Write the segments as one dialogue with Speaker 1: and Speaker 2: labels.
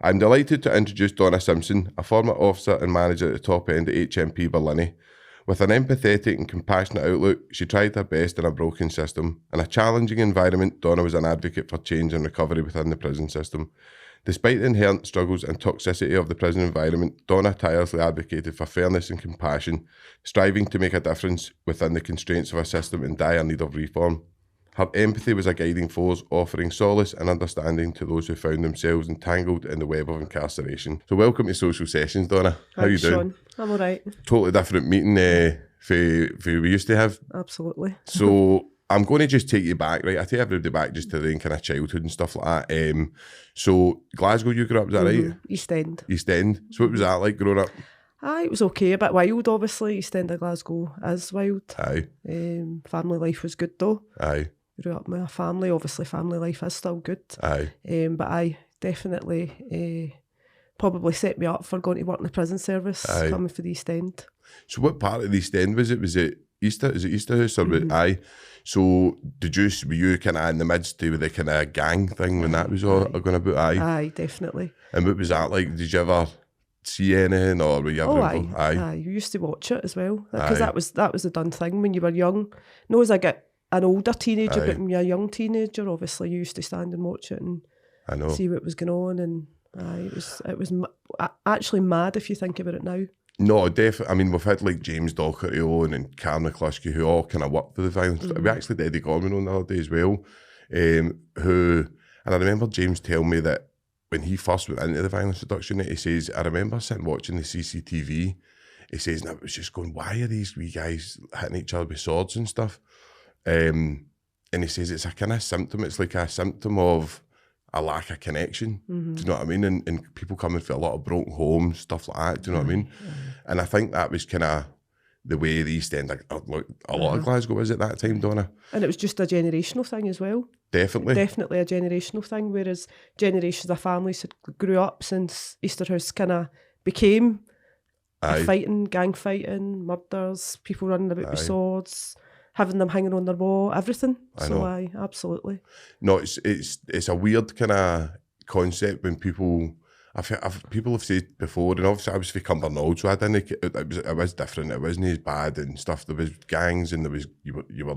Speaker 1: I'm delighted to introduce Donna Simpson, a former officer and manager at the top end at HMP Barlinnie. With an empathetic and compassionate outlook, she tried her best in a broken system. In a challenging environment, Donna was an advocate for change and recovery within the prison system. Despite the inherent struggles and toxicity of the prison environment, Donna tirelessly advocated for fairness and compassion, striving to make a difference within the constraints of a system in dire need of reform. Her empathy was a guiding force, offering solace and understanding to those who found themselves entangled in the web of incarceration. So welcome to Social Sessions, Donna. How are you doing?
Speaker 2: Sean. I'm all right.
Speaker 1: Totally different meeting for we used to have.
Speaker 2: Absolutely.
Speaker 1: So I'm going to just take you back, right? I take everybody back just to the kind of childhood and stuff like that. So Glasgow, you grew up, is that right?
Speaker 2: East End.
Speaker 1: East End. So what was that like growing up?
Speaker 2: Aye, it was okay. A bit wild, obviously. East End of Glasgow is wild.
Speaker 1: Aye.
Speaker 2: Family life was good though.
Speaker 1: Aye.
Speaker 2: Grew up with a family. Obviously, family life is still good.
Speaker 1: Aye.
Speaker 2: But I definitely probably set me up for going to work in the prison service.
Speaker 1: Aye.
Speaker 2: Coming for the East End.
Speaker 1: So what part of the East End was it? Was it Easter? Is it Easterhouse or aye? So were you kind of in the midst of the kind of gang thing when that was all going about? Aye.
Speaker 2: Aye, definitely.
Speaker 1: And what was that like? Did you ever see anything, or were you ever involved?
Speaker 2: Aye. You used to watch it as well because that was the done thing when you were young. No, as I get an older teenager, but when you're a young teenager, obviously you used to stand and watch it and see what was going on. And it was actually mad if you think about it now.
Speaker 1: No, definitely. I mean, we've had like James Docherty on and Karen McCluskey, who all kind of worked for the violence. We actually had Eddie Gorman on the other day as well, and I remember James telling me that when he first went into the violence reduction, he says, I remember sitting watching the CCTV, he says, and I was just going, why are these wee guys hitting each other with swords and stuff? And he says it's a kind of symptom, it's like a symptom of a lack of connection. Do you know what I mean? And people coming from a lot of broken homes, stuff like that, do you know what I mean? And I think that was kind of the way the East End, a lot of Glasgow was at that time, Donna.
Speaker 2: And it was just a generational thing as well.
Speaker 1: Definitely a
Speaker 2: generational thing, whereas generations of families had grew up since Easterhouse kind of became fighting, gang fighting, murders, people running about with swords, having them hanging on their wall, everything. Aye, absolutely.
Speaker 1: No, it's a weird kind of concept when people people have said before, and obviously I was from Cumbernauld, so I didn't. It was different. It wasn't as bad and stuff. There was gangs and there was you were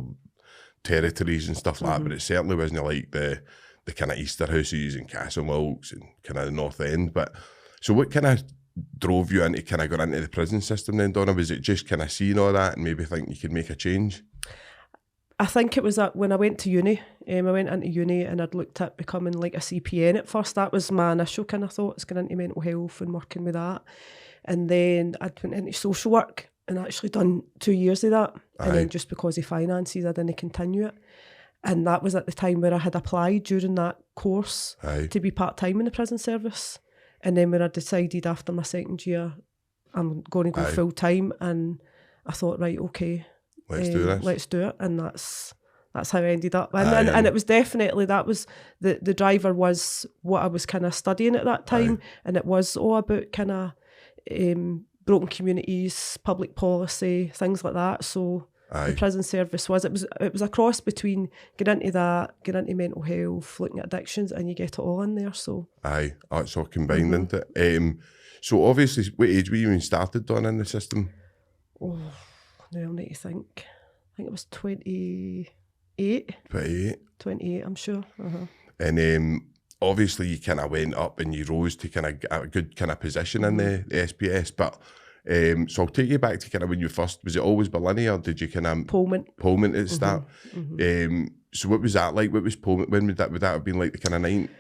Speaker 1: territories and stuff like that, but it certainly wasn't like the kind of Easterhouses and Castlemilks and kind of the North End. But so what kind of drove you into kind of going into the prison system then, Donna? Was it just kind of seeing all that and maybe think you could make a change?
Speaker 2: I think it was that when I went to uni, I went into uni and I'd looked at becoming like a CPN at first. That was my initial kind of thoughts, going into mental health and working with that. And then I went into social work and actually done 2 years of that. And then just because of finances, I didn't continue it. And that was at the time where I had applied during that course to be part-time in the prison service. And then when I decided after my second year, I'm going to go full-time, and I thought, right, okay,
Speaker 1: let's do this.
Speaker 2: Let's do it. And that's how I ended up. And it was definitely, that was, the driver was what I was kind of studying at that time. And it was all about kind of broken communities, public policy, things like that. So the prison service was a cross between getting into that, getting into mental health, looking at addictions, and you get it all in there. So
Speaker 1: it's all combined into it. So obviously, what age were you when you started on in the system?
Speaker 2: Oh, now I'll need to think. I think it was 28. 28, I'm sure.
Speaker 1: And obviously you kind of went up and you rose to kind of a good kind of position in the SPS, but so I'll take you back to kind of when you first, was it always Barlinnie, or did you kind of Polmont at the start? So what was that like? What was Polmont? When would that have been, like the kind of late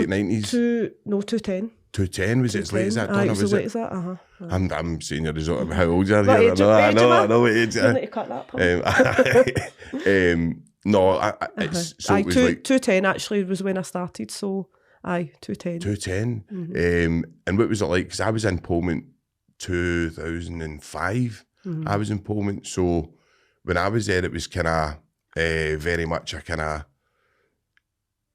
Speaker 1: 90s?
Speaker 2: 210.
Speaker 1: 210, was it as late as that, Donna?
Speaker 2: It was as late as that,
Speaker 1: I'm seeing your result. How old are you? I know what age.
Speaker 2: You need to cut that part.
Speaker 1: No, it's, so it was like
Speaker 2: 210 actually was when I started, so 210.
Speaker 1: 210. And what was it like? Because I was in Polmont 2005. I was in Polmont, so when I was there, it was kind of very much a kind of,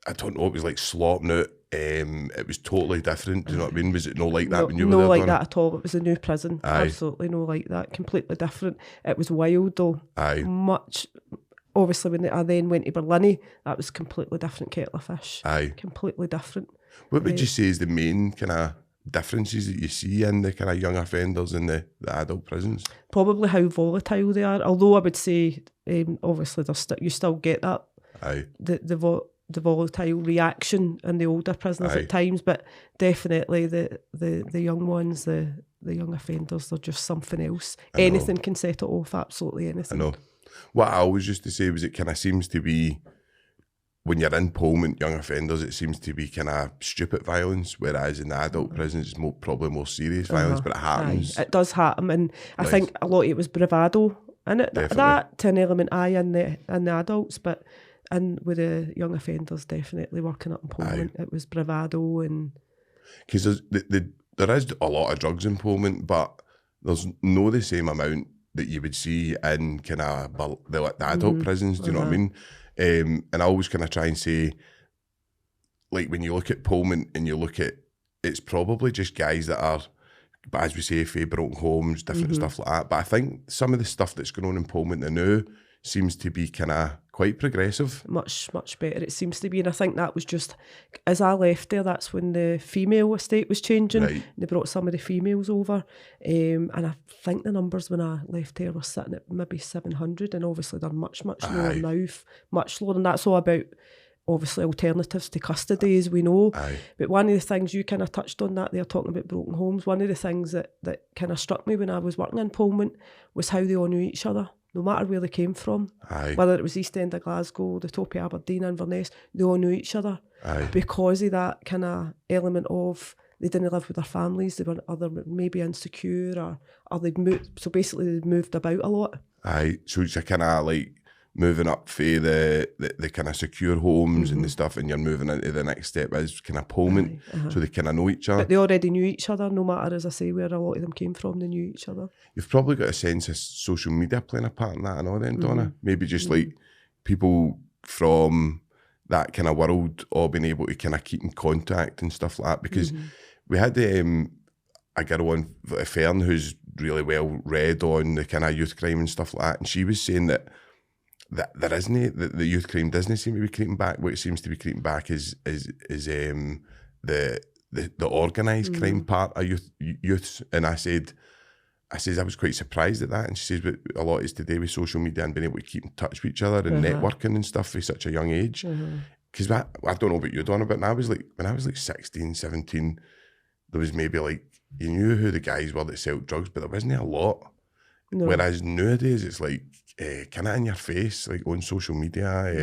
Speaker 1: I don't know, it was like slopping out. It was totally different. Do you know what I mean? Was it no like that when you were there?
Speaker 2: No like that at all. It was a new prison. Absolutely no like that. Completely different. It was wild though. Much. Obviously, when I then went to Barlinnie, that was completely different kettle of fish. Completely different.
Speaker 1: What would you say is the main kind of differences that you see in the kind of young offenders in the adult prisons?
Speaker 2: Probably how volatile they are. Although I would say, obviously, you still get that.
Speaker 1: Aye.
Speaker 2: The volatile reaction in the older prisoners at times, but definitely the young ones, the young offenders, they're just something else. Anything can set it off, absolutely anything.
Speaker 1: I know. What I always used to say was it kind of seems to be, when you're in Polmont, young offenders, it seems to be kind of stupid violence, whereas in the adult prisons, it's probably more serious violence, but it happens.
Speaker 2: It does happen, and I think a lot of it was bravado in it.
Speaker 1: Definitely.
Speaker 2: That to an element, in the adults, but and with the young offenders, definitely working up in Polmont, it was bravado and...
Speaker 1: Because there is a lot of drugs in Polmont, but there's no the same amount that you would see in kind of the adult prisons, do you know what I mean? And I always kind of try and say, like, when you look at Polmont and you look at, it's probably just guys that are, but as we say, fae broken homes, different stuff like that. But I think some of the stuff that's going on in Polmont now seems to be kind of quite progressive. Much
Speaker 2: better it seems to be, and I think that was just, as I left there, that's when the female estate was changing.
Speaker 1: Right.
Speaker 2: And they brought some of the females over, and I think the numbers when I left there were sitting at maybe 700, and obviously they're much lower now, much lower, and that's all about obviously alternatives to custody, as we know. But one of the things you kind of touched on that, they're talking about broken homes, one of the things that kind of struck me when I was working in Polmont was how they all knew each other. No matter where they came from, whether it was East End of Glasgow, the top of Aberdeen, Inverness, they all knew each other because of that kind of element of they didn't live with their families, they were maybe insecure or they'd moved. So basically, they'd moved about a lot.
Speaker 1: So it's a kind of like moving up for the kind of secure homes and the stuff, and you're moving into the next step is kind of Polmont, so they kind of know each other.
Speaker 2: But they already knew each other, no matter, as I say, where a lot of them came from, they knew each other.
Speaker 1: You've probably got a sense of social media playing a part in that and all then, Donna? Maybe just like people from that kind of world all being able to kind of keep in contact and stuff like that, because we had a girl on Fern who's really well read on the kind of youth crime and stuff like that, and she was saying that there isn't the youth crime doesn't seem to be creeping back. What it seems to be creeping back is the organised crime part of youths. And I said I was quite surprised at that. And she says, but a lot is to do with social media and being able to keep in touch with each other and networking and stuff at such a young age. Because I don't know about you, Donna, but when I was like 16, 17, there was maybe like, you knew who the guys were that sold drugs, but there wasn't a lot. No. Whereas nowadays it's like kind of in your face, like on social media.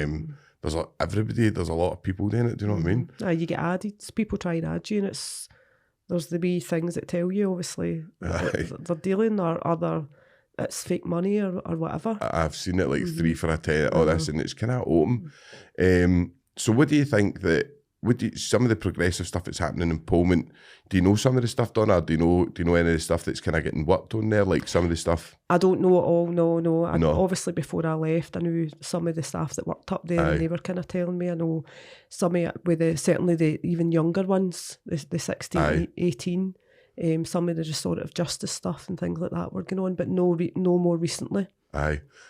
Speaker 1: There's there's a lot of people doing it. Do you know what I mean?
Speaker 2: You get added. People try and add you, and there's the wee things that tell you obviously they're dealing or other. It's fake money or whatever.
Speaker 1: I've seen it like 3 for a 10, all this, and it's kind of open. So what do you think that? Some of the progressive stuff that's happening in Polmont, do you know some of the stuff, Donna? Do you know any of the stuff that's kind of getting worked on there, like some of the stuff?
Speaker 2: I don't know it all, no. Obviously, before I left, I knew some of the staff that worked up there, and they were kind of telling me. I know some of it with certainly the even younger ones, the 16, 18, some of the restorative justice stuff and things like that were going on, but no more recently.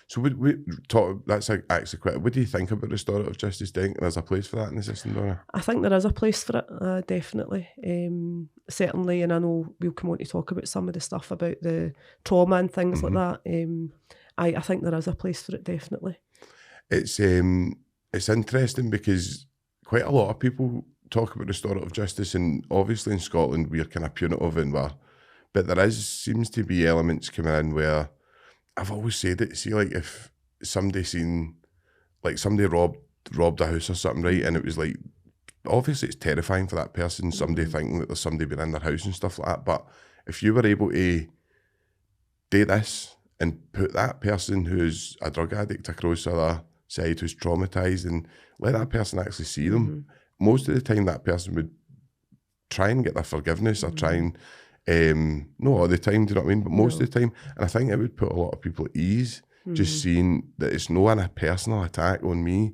Speaker 1: So we talk. That's actually quite. What do you think about restorative justice? Do you think there's a place for that in the system, Donna?
Speaker 2: I think there is a place for it, definitely. Certainly, and I know we'll come on to talk about some of the stuff about the trauma and things like that. I think there is a place for it, definitely.
Speaker 1: It's interesting because quite a lot of people talk about restorative justice, and obviously in Scotland we're kind of punitive but there seems to be elements coming in where I've always said it. See, like if somebody robbed a house or something, right, and it was like, obviously it's terrifying for that person, somebody thinking that there's somebody been in their house and stuff like that. But if you were able to do this and put that person who's a drug addict across the other side, who's traumatised, and let that person actually see them, most of the time that person would try and get their forgiveness or try and not all the time, do you know what I mean? But most of the time, and I think it would put a lot of people at ease, just seeing that it's not a personal attack on me,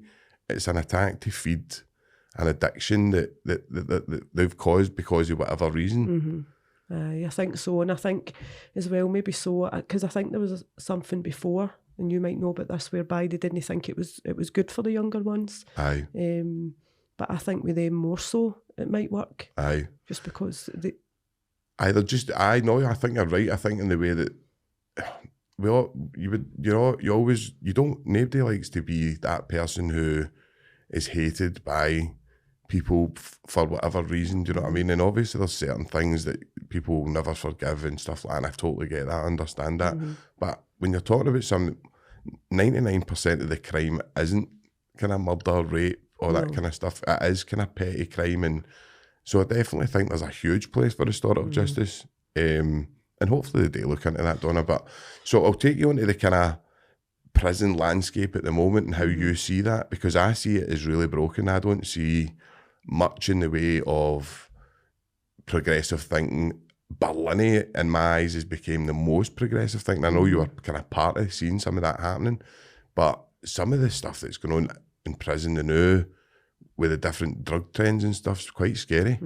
Speaker 1: it's an attack to feed an addiction that they've caused because of whatever reason.
Speaker 2: I think so, and I think as well maybe so, because I think there was something before, and you might know about this, whereby they didn't think it was good for the younger ones. But I think with them more so, it might work.
Speaker 1: Aye.
Speaker 2: Just because
Speaker 1: I think you're right. I think in the way that nobody likes to be that person who is hated by people for whatever reason, do you know what I mean? And obviously there's certain things that people will never forgive and stuff like that, and I totally get that, I understand that. But when you're talking about 99% of the crime isn't kind of murder, rape, or that kind of stuff. It is kind of petty crime, and so I definitely think there's a huge place for restorative justice. And hopefully they do look into that, Donna. But so I'll take you into the kind of prison landscape at the moment and how you see that, because I see it as really broken. I don't see much in the way of progressive thinking. Barlinnie, in my eyes, has become the most progressive thinking. I know you were kind of part of seeing some of that happening, but some of the stuff that's going on in prison now with the different drug trends and stuff is quite scary.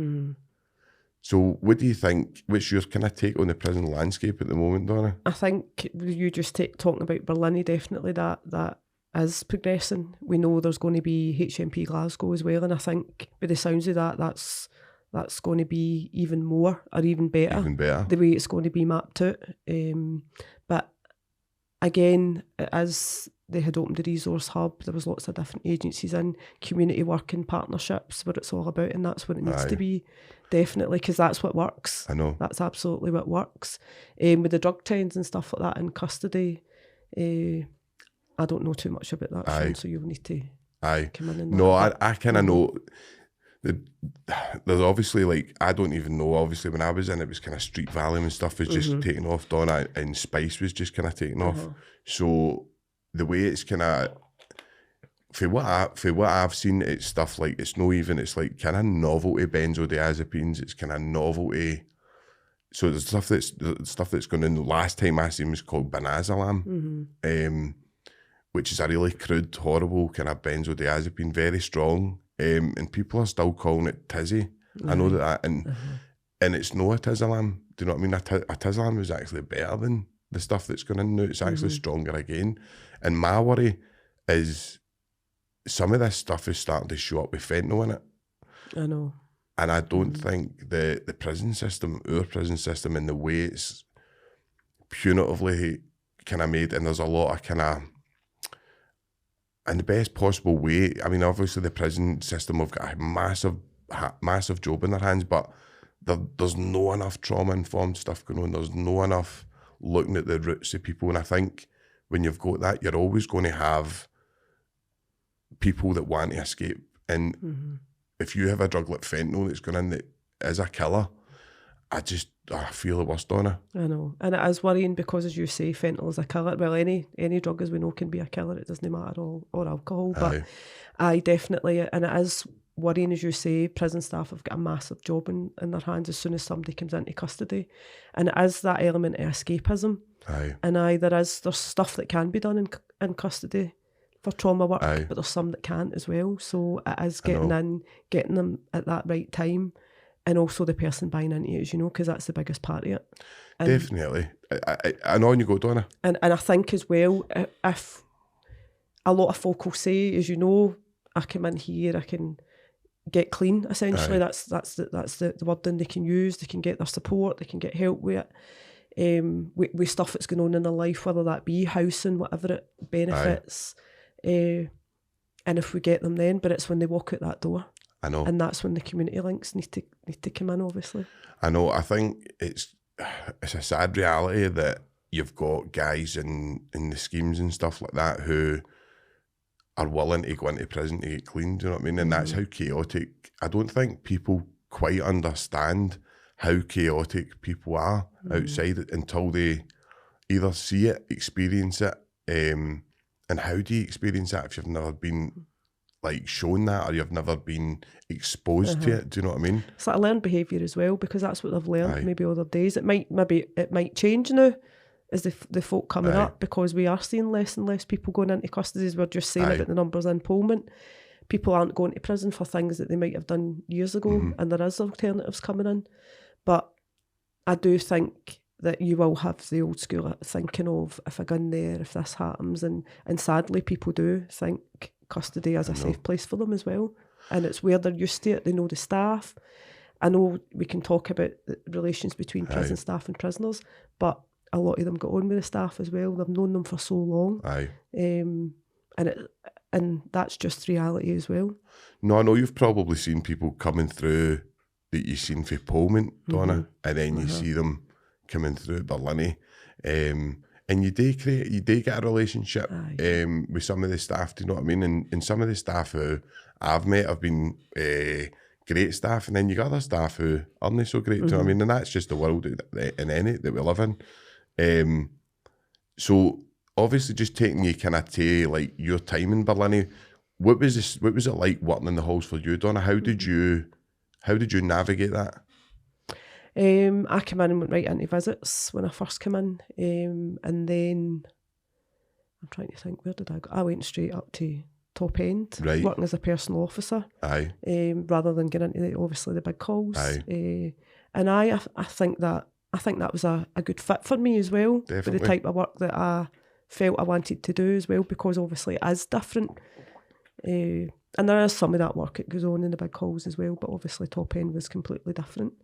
Speaker 1: So what do you think, what's your kind of take on the prison landscape at the moment, Donna?
Speaker 2: I think you just talking about Barlinnie, definitely that is progressing. We know there's going to be HMP Glasgow as well, and I think by the sounds of that, that's going to be even more or even better. The way it's going to be mapped out. But again, as they had opened a resource hub, there was lots of different agencies in, community work and partnerships, what it's all about, and that's what it needs to be, definitely, because that's what works.
Speaker 1: I know.
Speaker 2: That's absolutely what works. With the drug trends and stuff like that in custody, I don't know too much about that, Sean, so you'll need to come in and
Speaker 1: no, I kind of know. There's obviously, like, I don't even know, obviously when I was in, it was kind of street value and stuff was just taking off, Donna, and spice was just kind of taking off. So the way it's kind of, for what I've seen, it's stuff like, it's like kind of novelty benzodiazepines, it's kind of novelty. So the stuff that's going in, the last time I seen was called Banazolam, which is a really crude, horrible kind of benzodiazepine, very strong. And people are still calling it tizzy. I know that, and it's no a tizalam. Do you know what I mean? A tizalam is actually better than the stuff that's going in now. It's actually stronger again. And my worry is some of this stuff is starting to show up with fentanyl in it.
Speaker 2: I know.
Speaker 1: And I don't think the prison system, our prison system, and the way it's punitively kind of made, and there's a lot of kind of, in the best possible way. I mean, obviously the prison system have got a massive job in their hands, but there's no enough trauma-informed stuff going on. There's no enough looking at the roots of people. And I think when you've got that, you're always going to have people that want to escape. And if you have a drug like fentanyl that's going in that is a killer, I feel the worst, Donna. I
Speaker 2: know. And it is worrying because, as you say, fentanyl is a killer. Well, any drug, as we know, can be a killer. It doesn't matter, or alcohol. But I definitely, and it is worrying, as you say, prison staff have got a massive job in their hands as soon as somebody comes into custody. And it is that element of escapism. And there's stuff that can be done in custody for trauma work, but there's some that can't as well. So it is getting them at that right time. And also the person buying into it, because that's the biggest part of it. And
Speaker 1: definitely. I know, and you go, Donna.
Speaker 2: And I think as well, if a lot of folk will say, as you know, I come in here, I can get clean, essentially. That's the wording they can use. They can get their support, they can get help with it. With stuff that's going on in their life, whether that be housing, whatever it benefits. And if we get them then, but it's when they walk out that door.
Speaker 1: I know.
Speaker 2: And that's when the community links need to come in, obviously.
Speaker 1: I know. I think it's a sad reality that you've got guys in the schemes and stuff like that who are willing to go into prison to get clean, do you know what I mean? And that's how chaotic, I don't think people quite understand how chaotic people are outside until they either see it, experience it, and how do you experience that if you've never been like shown that, or you've never been exposed to it? Do you know what I mean?
Speaker 2: It's like a learned behaviour as well, because that's what they've learned maybe other days. It might change now as the folk coming up, because we are seeing less and less people going into custody. As we're just saying about the numbers in Polmont. People aren't going to prison for things that they might have done years ago, and there is alternatives coming in. But I do think that you will have the old school thinking of, if I go in there, if this happens, and sadly people do think custody is a safe place for them as well. and it's where they're used to it. They know the staff. I know we can talk about the relations between prison staff and prisoners, but a lot of them got on with the staff as well. They've known them for so long. And that's just reality as well.
Speaker 1: No, I know you've probably seen people coming through that you've seen for Polmont, Donna, and then you see them coming through Barlinnie. And you do get a relationship with some of the staff, do you know what I mean? And some of the staff who I've met have been great staff, and then you got other staff who aren't so great, do you know what I mean? And that's just the world that we live in. So obviously just taking you kind of to like your time in Barlinnie, what was it like working in the halls for you, Donna? How did you navigate that?
Speaker 2: I came in and went right into visits when I first came in, and then I'm trying to think, where did I go? I went straight up to top end, working as a personal officer, rather than getting into obviously the big calls. And I think that was a good fit for me as well. Definitely. For the type of work that I felt I wanted to do as well, because obviously it is different. And there is some of that work that goes on in the big halls as well, but obviously top end was completely different.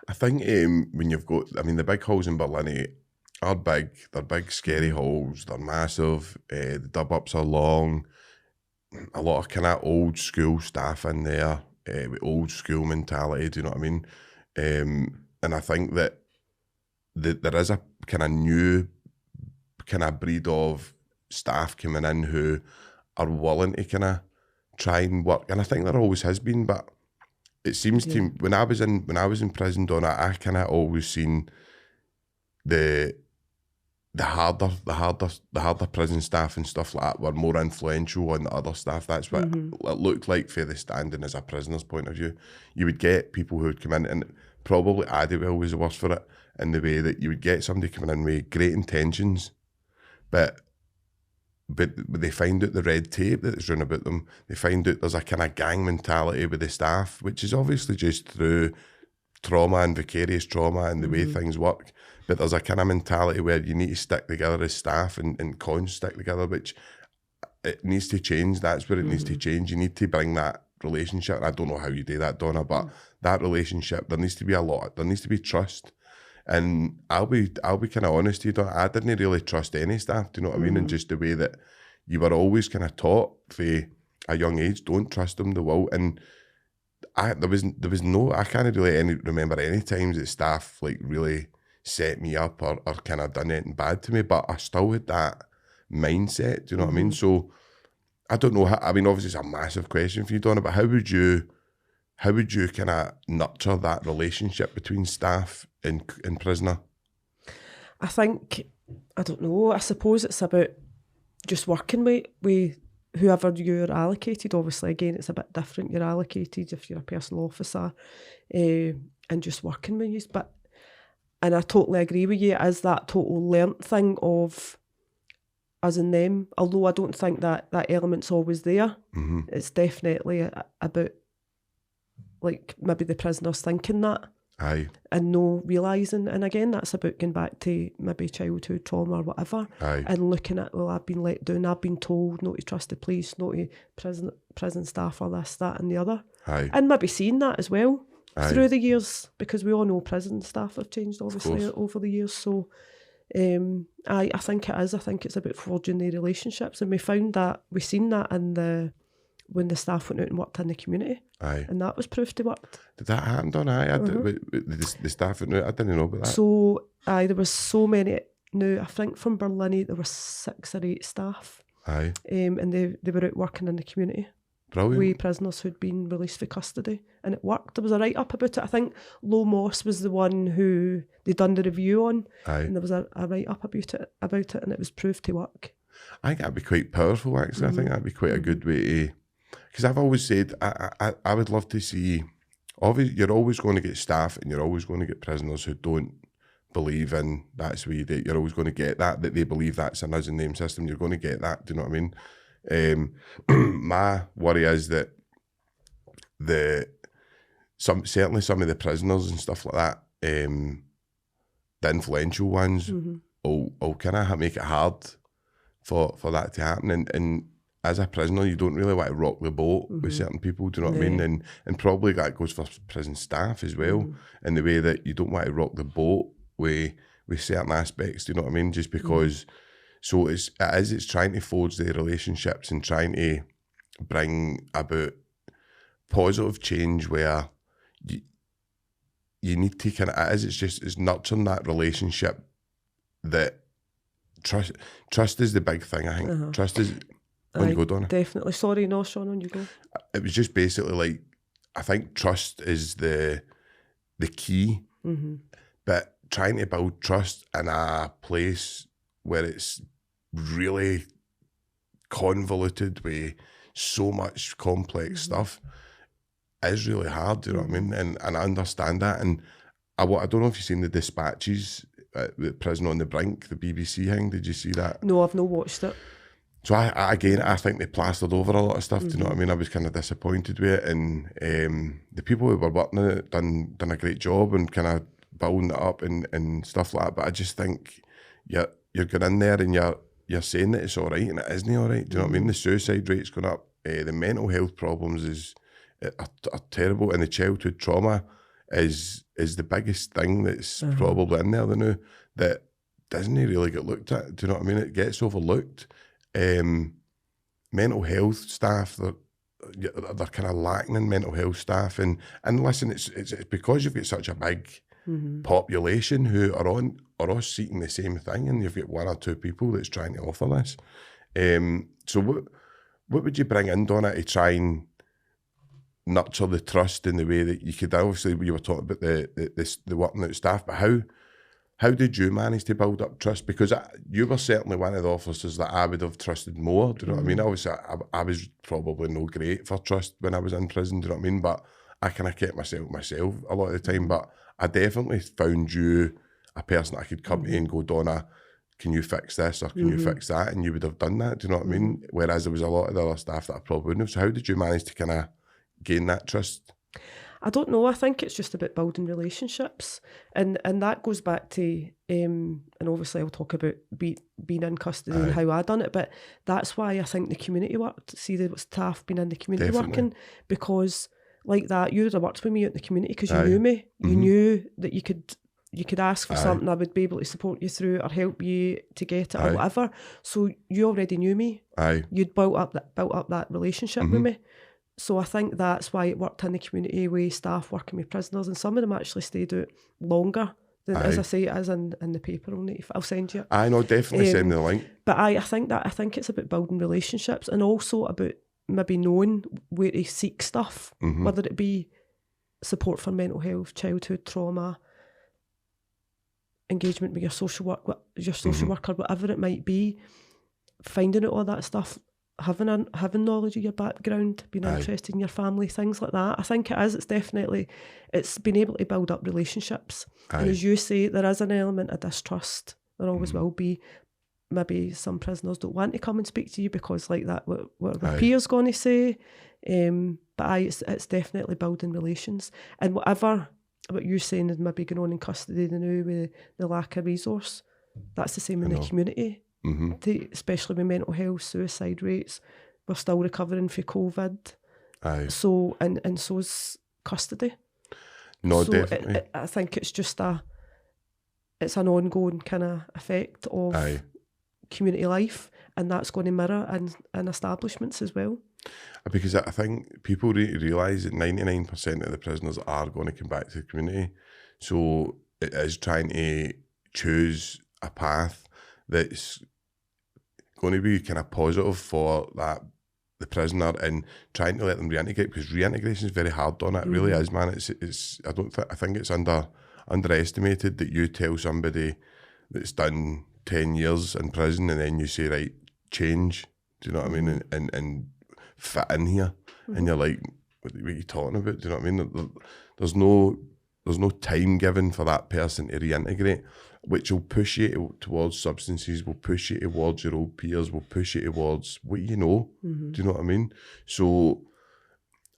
Speaker 1: I think when you've got, I mean, the big halls in Barlinnie are big. They're big, scary halls. They're massive. The dub-ups are long. A lot of kind of old school staff in there, with old school mentality, do you know what I mean? And I think that there is a kind of new kind of breed of staff coming in who are willing to kind of try and work, and I think there always has been, but it seems to, when I was in prison, Donna, I kind of always seen the harder prison staff and stuff like that were more influential on the other staff. That's what it looked like for the standing as a prisoner's point of view. You would get people who would come in, and probably Addiewell was the worst for it, in the way that you would get somebody coming in with great intentions, but they find out the red tape that's run about them. They find out there's a kind of gang mentality with the staff, which is obviously just through trauma and vicarious trauma and the way things work. But there's a kind of mentality where you need to stick together as staff and cons stick together, which it needs to change. That's where it needs to change. You need to bring that relationship. I don't know how you do that, Donna, but that relationship, there needs to be there needs to be trust. And I'll be kind of honest with you, Donna, I didn't really trust any staff, do you know what I mean? And just the way that you were always kind of taught for a young age, don't trust them, they will. And there was no, I can't really remember any times that staff like really set me up or kind of done anything bad to me, but I still had that mindset, do you know what I mean? So I don't know how, I mean, obviously it's a massive question for you, Donna, but how would you kind of nurture that relationship between staff and prisoner?
Speaker 2: I think, I don't know, I suppose it's about just working with whoever you're allocated. Obviously, again, it's a bit different. You're allocated if you're a personal officer, and just working with you. And I totally agree with you, it is that total learnt thing of us and them, although I don't think that element's always there. It's definitely about like maybe the prisoners thinking that and no realising, and again that's about going back to maybe childhood trauma or whatever, and looking at, well, I've been let down, I've been told not to trust the police, not to prison staff or this, that and the other, and maybe seeing that as well through the years, because we all know prison staff have changed obviously over the years. So I think it is. I think it's about forging the relationships, and we seen that in when the staff went out and worked in the community, and that was proof they worked. Did
Speaker 1: that happen, Donna? The staff went out, I didn't know about that.
Speaker 2: So there was so many. Now I think from Barlinnie there were 6 or 8 staff, and they were out working in the community.
Speaker 1: Brilliant.
Speaker 2: With prisoners who'd been released for custody, and it worked. There was a write-up about it. I think Low Moss was the one who they done the review on, and there was a write-up about it, and it was proved to work.
Speaker 1: I think that'd be quite powerful, actually. I think that'd be quite a good way to, because I've always said I would love to see, obviously you're always going to get staff and you're always going to get prisoners who don't believe in that's the way you do it. You're always going to get that they believe that's in us and name system. You're going to get that, do you know what I mean? My worry is that certainly some of the prisoners and stuff like that, the influential ones will kind of make it hard for that to happen, and as a prisoner, you don't really want to rock the boat with certain people, do you know what I mean? And probably that goes for prison staff as well, in the way that you don't want to rock the boat with certain aspects, do you know what I mean? Just because, so it's trying to forge the relationships and trying to bring about positive change where you need to kind of, it's nurturing that relationship that trust is the big thing, I think. Trust is, on you go, Donna.
Speaker 2: Definitely. Sorry, no, Sean, on you go.
Speaker 1: It was just basically like, I think trust is the key, but trying to build trust in a place where it's really convoluted with so much complex stuff is really hard, do you know what I mean? And I understand that. And I don't know if you've seen the Dispatches, the Prison on the Brink, the BBC thing. Did you see that?
Speaker 2: No, I've not watched it.
Speaker 1: So I think they plastered over a lot of stuff, do you know what I mean? I was kind of disappointed with it, and the people who were working on it done a great job and kind of building it up and stuff like that. But I just think you're going in there and you're saying that it's all right, and it isn't all right, do you know what I mean? The suicide rate's going up, the mental health problems are terrible, and the childhood trauma is the biggest thing that's probably in there now that doesn't really get looked at, do you know what I mean? It gets overlooked. Mental health staff, they're kind of lacking in mental health staff, and listen, it's because you've got such a big population who are all seeking the same thing, and you've got one or two people that's trying to offer this. So what would you bring in, Donna, to try and nurture the trust in the way that you could? Obviously, you were talking about the working out staff, but how did you manage to build up trust? Because you were certainly one of the officers that I would have trusted more, do you know what I mean? Obviously, I was probably no great for trust when I was in prison, do you know what I mean? But I kind of kept myself a lot of the time. But I definitely found you a person I could come to and go, Donna, can you fix this or can you fix that? And you would have done that, do you know what I mean? Whereas there was a lot of the other staff that I probably wouldn't have. So how did you manage to kind of gain that trust?
Speaker 2: I don't know. I think it's just about building relationships, and that goes back to and obviously I'll talk about being in custody and how I done it. But that's why I think the community work. See the staff being in the community working, because like that, you would have worked with me out in the community because you knew me. You knew that you could ask for something, I would be able to support you through or help you to get it or whatever. So you already knew me. You'd built up that relationship with me. So I think that's why it worked in the community with staff working with prisoners, and some of them actually stayed out longer than, as I say, it is in the paper. I'll send you it.
Speaker 1: I know, definitely send me the link.
Speaker 2: But I think it's about building relationships, and also about maybe knowing where to seek stuff, whether it be support for mental health, childhood trauma, engagement with your social worker, whatever it might be, finding out all that stuff. Having knowledge of your background, being interested in your family, things like that. I think it is. It's been able to build up relationships. And as you say, there is an element of distrust. There always will be. Maybe some prisoners don't want to come and speak to you because like that, what are their peers going to say? But it's definitely building relations. And whatever what you're saying is maybe going on in custody now with the lack of resource, that's the same in the community. Especially with mental health, suicide rates, we're still recovering from COVID. So and so's custody.
Speaker 1: No, so definitely.
Speaker 2: I think it's just it's an ongoing kind of effect of community life, and that's going to mirror in establishments as well.
Speaker 1: Because I think people need to realise that 99% of the prisoners are going to come back to the community. So it is trying to choose a path that's going to be kind of positive for the prisoner, and trying to let them reintegrate, because reintegration is very hard on it. It really is, man. I think it's underestimated that you tell somebody that's done 10 years in prison and then you say, right, change. Do you know what I mean? And fit in here, and you're like, what are you talking about? Do you know what I mean? There's no time given for that person to reintegrate, which will push you towards substances, will push you towards your old peers, will push you towards what you know. Do you know what I mean? So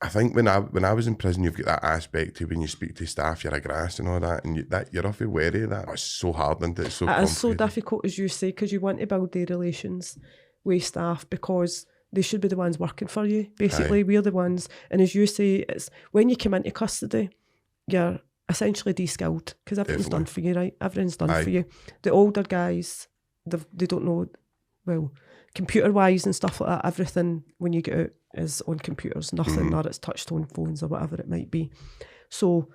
Speaker 1: I think when I was in prison, you've got that aspect to when you speak to staff, you're a grass and all that, and you're awfully wary of that. It's so hard, isn't it? It's so complicated.
Speaker 2: It is so difficult, as you say, because you want to build the relations with staff, because they should be the ones working for you. Basically, we're the ones. And as you say, it's when you come into custody, you're essentially de-skilled because everything's done for you, right? Everything's done for you. The older guys, they don't know, well, computer-wise and stuff like that, everything when you get out is on computers, nothing, or it's touch-tone phones or whatever it might be. So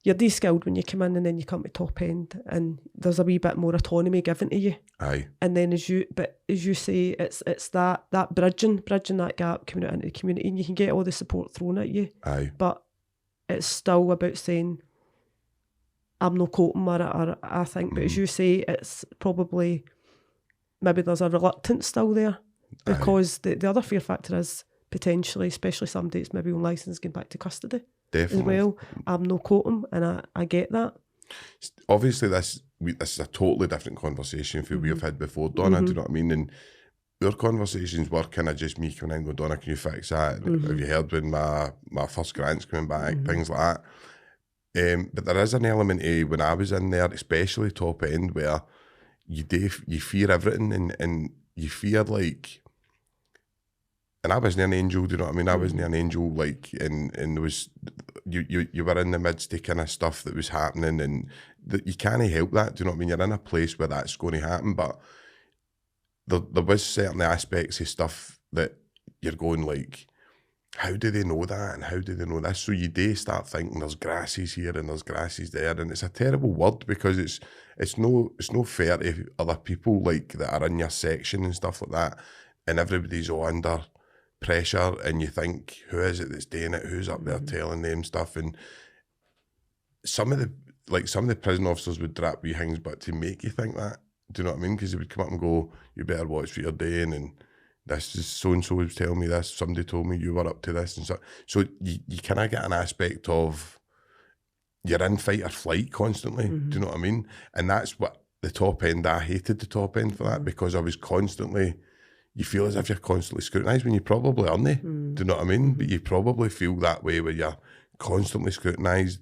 Speaker 2: you're de-skilled when you come in, and then you come to top end, and there's a wee bit more autonomy given to you. And then as you say, it's that bridging that gap, coming out into the community, and you can get all the support thrown at you. But it's still about saying, I'm not coping, or I think, but as you say, it's probably, maybe there's a reluctance still there, because the other fear factor is potentially, especially somebody that's maybe on licence going back to custody. Definitely. As well. I'm no quoting, and I get that.
Speaker 1: Obviously, this is a totally different conversation from we've had before, Donna, do you know what I mean? And our conversations were kind of just me coming in and going, Donna, can you fix that? Have you heard when my first grant's coming back? Things like that. But there is an element of, when I was in there, especially top end, where you fear everything, and you fear, like, and I wasn't an angel, do you know what I mean? I wasn't an angel, like, and there was, you were in the midst of kind of stuff that was happening, and you can't help that, do you know what I mean? You're in a place where that's going to happen, but there was certain aspects of stuff that you're going, like, how do they know that, and how do they know this? So you do start thinking there's grasses here and there's grasses there, and it's a terrible word, because it's no fair to other people, like, that are in your section and stuff like that, and everybody's all under pressure, and you think, who is it that's doing it? Who's up there telling them stuff? And some of the prison officers would drop wee things, but to make you think that, do you know what I mean? Because they would come up and go, you better watch what you're doing, and this is so-and-so was telling me this, somebody told me you were up to this, and so you kind of get an aspect of, you're in fight or flight constantly, do you know what I mean? And that's what the top end, I hated the top end for that, because I was constantly, you feel as if you're constantly scrutinised when you probably aren't. Do you know what I mean? But you probably feel that way where you're constantly scrutinised.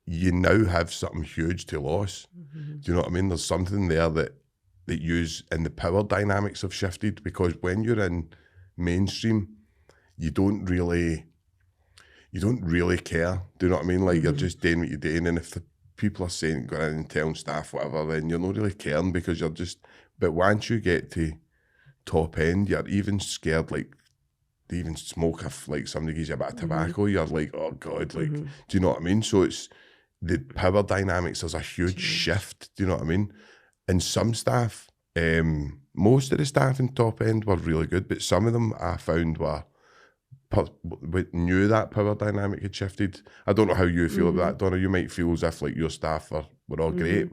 Speaker 1: You now have something huge to lose. Do you know what I mean? There's something there that use, and the power dynamics have shifted, because when you're in mainstream, you don't really care. Do you know what I mean? Like, you're just doing what you're doing, and if the people are saying, going in and telling staff whatever, then you're not really caring, because you're just, but once you get to top end, you're even scared, like, to even smoke, if, like, somebody gives you a bit of tobacco, you're like, oh God, like, do you know what I mean? So it's, the power dynamics, there's a huge shift, do you know what I mean? And some staff, most of the staff in top end were really good, but some of them I found knew that power dynamic had shifted. I don't know how you feel about that, Donna. You might feel as if, like, your staff were all great,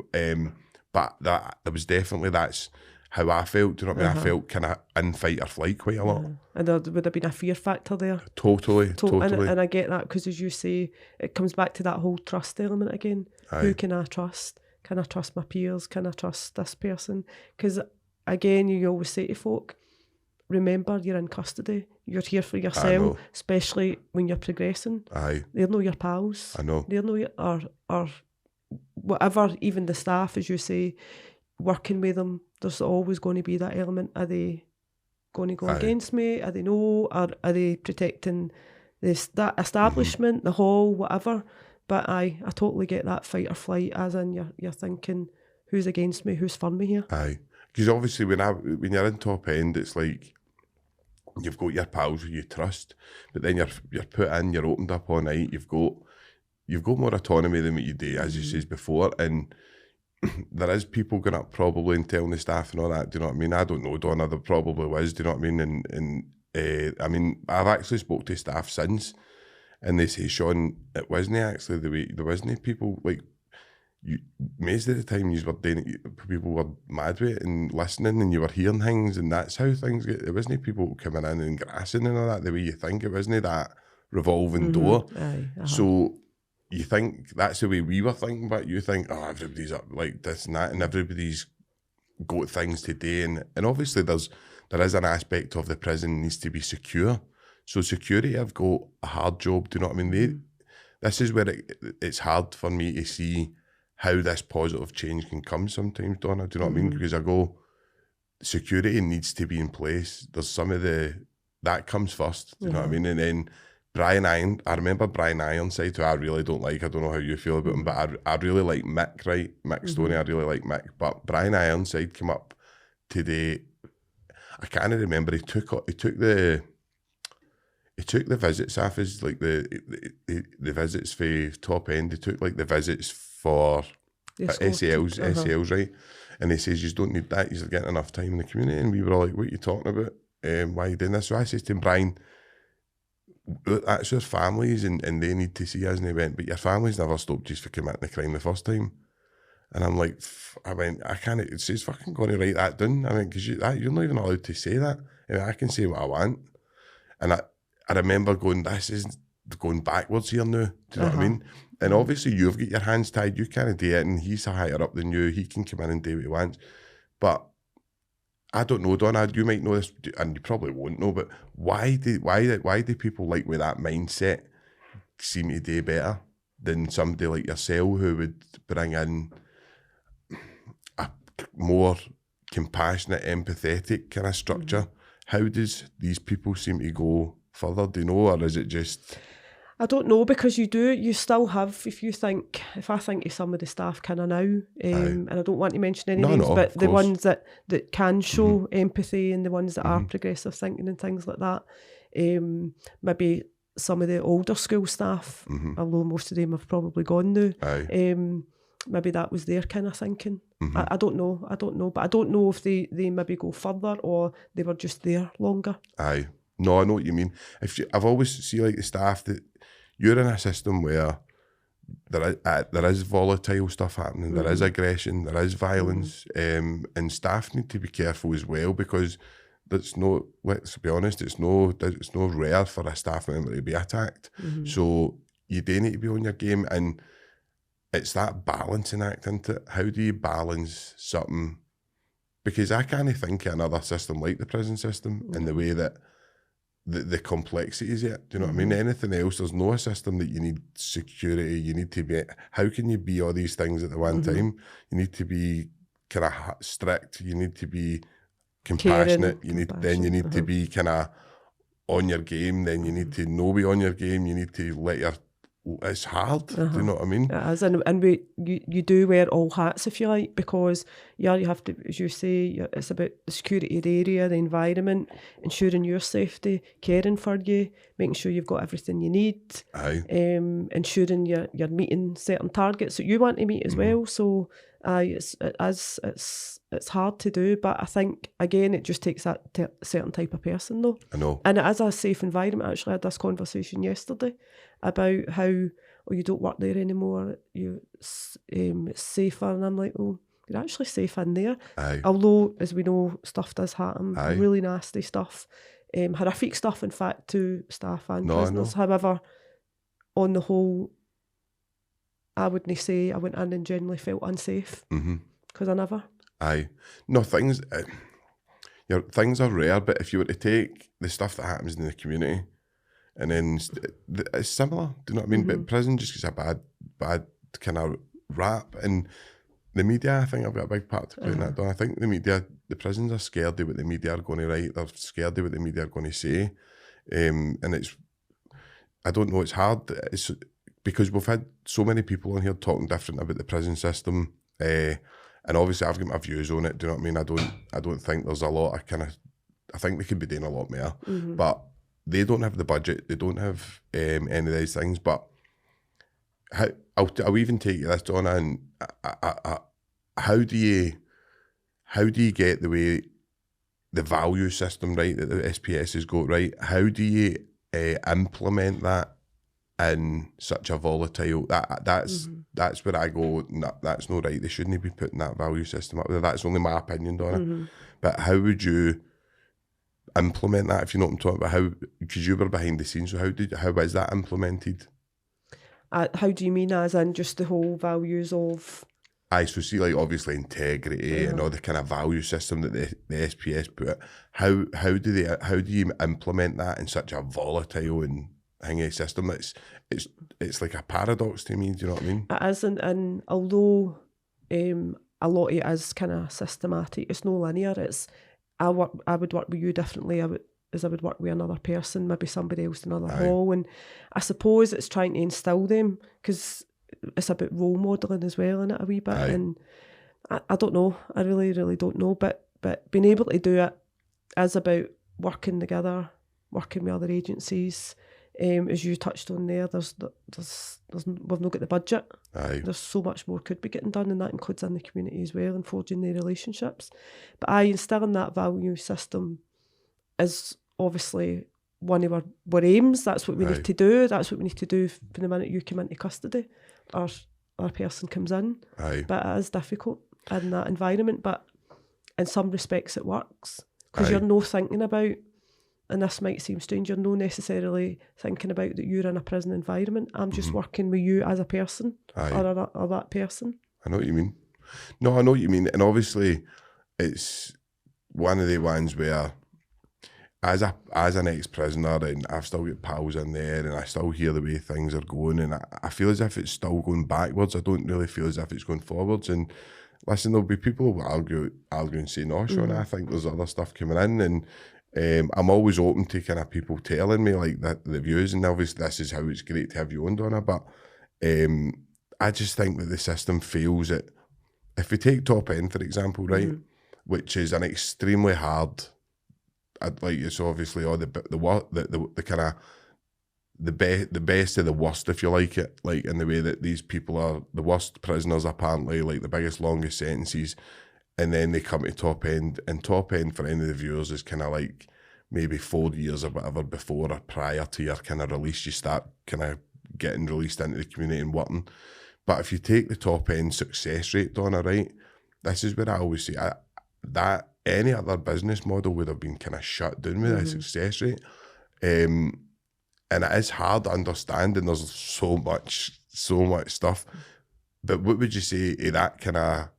Speaker 1: but that there was definitely, that's how I felt, do you know what I mean? I felt kind of in fight or flight quite a lot.
Speaker 2: And there would have been a fear factor there.
Speaker 1: Totally.
Speaker 2: And I get that, because as you say, it comes back to that whole trust element again. Who can I trust? Can I trust my peers? Can I trust this person? Because again, you always say to folk, remember, you're in custody. You're here for yourself, especially when you're progressing. They're not your pals.
Speaker 1: I know.
Speaker 2: They're not your, or whatever, even the staff, as you say, working with them, there's always going to be that element. Are they going to go against me? Are they no? Or are they protecting that establishment, the hall, whatever? But I totally get that fight or flight, as in you're thinking, who's against me, who's for me here?
Speaker 1: Because obviously when you're in top end, it's like, you've got your pals who you trust, but then you're put in, you're opened up all night, you've got more autonomy than what you do, as you said before, and there is people going up probably and telling the staff and all that, do you know what I mean? I don't know, Donna, there probably was, do you know what I mean? And I mean, I've actually spoke to staff since, and they say, Sean, it wasn't actually the way, there wasn't people, like, most of the time you were doing it, people were mad with it and listening, and you were hearing things, and that's how things get. It wasn't people coming in and grassing and all that the way you think. It wasn't that revolving door. So you think that's the way we were thinking, but you think, oh, everybody's up like this and that, and everybody's got things to do, and obviously there is an aspect of the prison needs to be secure. So security have got a hard job. Do you know what I mean? This is where it's hard for me to see how this positive change can come sometimes, Donna. Do you know what I mean? Because I go, security needs to be in place. There's some of the that comes first. Do you know what I mean? And then I remember Brian Ironside, who I really don't like. I don't know how you feel about him, but I really like Mick, right? Mick Stoney, I really like Mick. But Brian Ironside came up today. I can't remember. He took the visits off his, like the visits for top end. He took like the visits for SELs, right? And he says, you don't need that. You're getting enough time in the community. And we were all like, what are you talking about? Why are you doing this? So I says to him, Brian, that's your families and they need to see us. And he went, but your family's never stopped you for committing the crime the first time. And I'm like, I can't, it says fucking going to write that down. I mean, because you're not even allowed to say that. I mean, I can say what I want. And I remember going, this is going backwards here now. Do you know what I mean? And obviously you've got your hands tied, you can't do it, and he's higher up than you, he can come in and do what he wants. But I don't know, Donna, you might know this, and you probably won't know, but why do people like with that mindset seem to do better than somebody like yourself who would bring in a more compassionate, empathetic kind of structure? How does these people seem to go further? Do you know, or is it just...
Speaker 2: I don't know, because you still have, if I think of some of the staff kind of now, and I don't want to mention any names, but the ones that can show empathy and the ones that are progressive thinking and things like that, maybe some of the older school staff, although most of them have probably gone now, maybe that was their kind of thinking. I don't know, but I don't know if they maybe go further or they were just there longer.
Speaker 1: Aye. No, I know what you mean. I've always see like the staff that you're in a system where there is volatile stuff happening, there is aggression, there is violence, and staff need to be careful as well, because let's be honest, it's no rare for a staff member to be attacked. So you do need to be on your game, and it's that balancing act, isn't it? How do you balance something? Because I can't think of another system like the prison system in the way that the complexities of it. Do you know what I mean? Anything else, there's no system that you need security, you need to be, how can you be all these things at the one time? You need to be kind of strict, you need to be compassionate, you need to be kind of on your game, then you need to know be on your game, you need to let your... It's hard, do you know what I mean?
Speaker 2: It is, and you do wear all hats, if you like, because you have to, as you say, it's about the security of the area, the environment, ensuring your safety, caring for you, making sure you've got everything you need, ensuring you're meeting certain targets that you want to meet as well. So it's hard to do, but I think again it just takes that certain type of person though.
Speaker 1: I know,
Speaker 2: and it is a safe environment. I actually had this conversation yesterday about how you don't work there anymore, it's safer, and I'm like, oh, you're actually safe in there. Although, as we know, stuff does happen, really nasty stuff, horrific stuff in fact, to staff and prisoners. However, on the whole, I wouldn't say I went in and generally felt unsafe, because I never.
Speaker 1: No, things are rare, but if you were to take the stuff that happens in the community, and then it's similar, do you know what I mean? But prison just gets a bad kind of rap, and the media, I think I've got a big part to play in that, Donna. I think the prisons are scared of what the media are going to write, they're scared of what the media are going to say, and it's, I don't know, it's hard, it's because we've had so many people on here talking different about the prison system, and obviously I've got my views on it, do you know what I mean? I don't think there's a lot, I think they could be doing a lot more, but they don't have the budget, they don't have any of these things. But I'll even take this, Donna, and how do you get the value system right that the SPS has got right? How do you implement that in such a volatile, that's where I go, no, that's not right, they shouldn't be putting that value system up there. That's only my opinion, Donna. But how would you implement that, if you know what I'm talking about? How, because you were behind the scenes, so how is that implemented?
Speaker 2: How do you mean, as in just the whole values of...
Speaker 1: So see, like obviously integrity and all the kind of value system that the SPS put. How do you implement that in such a volatile and thingy system? It's like a paradox to me. Do you know what I mean?
Speaker 2: It is, and although a lot of it is kind of systematic, it's no linear. It's I would work with you differently as I would work with another person, maybe somebody else in another hall. And I suppose it's trying to instill them, because it's about role modelling as well in it a wee bit. And I don't know, I really, really don't know. But being able to do it is about working together, working with other agencies. As you touched on there, we've not got the budget. There's so much more could be getting done, and that includes in the community as well, and forging the relationships. But instilling that value system is obviously one of our aims. That's what we need to do. That's what we need to do from the minute you come into custody, or our person comes in. But it is difficult in that environment. But in some respects, it works, because you're no thinking about. And this might seem strange, you're not necessarily thinking about that you're in a prison environment. I'm just working with you as a person, or that person.
Speaker 1: I know what you mean. No, I know what you mean. And obviously, it's one of the ones where, as an ex-prisoner, and I've still got pals in there, and I still hear the way things are going, and I feel as if it's still going backwards. I don't really feel as if it's going forwards. And listen, there'll be people who argue and say, no, Sean, I think there's other stuff coming in, and I'm always open to kind of people telling me like that, the views, and obviously this is how it's great to have you on, Donna, but I just think that the system fails it. If we take top end, for example, right, which is an extremely hard, it's obviously all the kind of the best of the worst, if you like it, like in the way that these people are the worst prisoners, apparently, like the biggest, longest sentences. And then they come to top end, and top end for any of the viewers is kind of like maybe 4 years or whatever before or prior to your kind of release. You start kind of getting released into the community and working. But if you take the top end success rate, Donna, right, this is where I always say that any other business model would have been kind of shut down with that success rate. And it is hard to understand, and there's so much stuff. But what would you say to that kind of,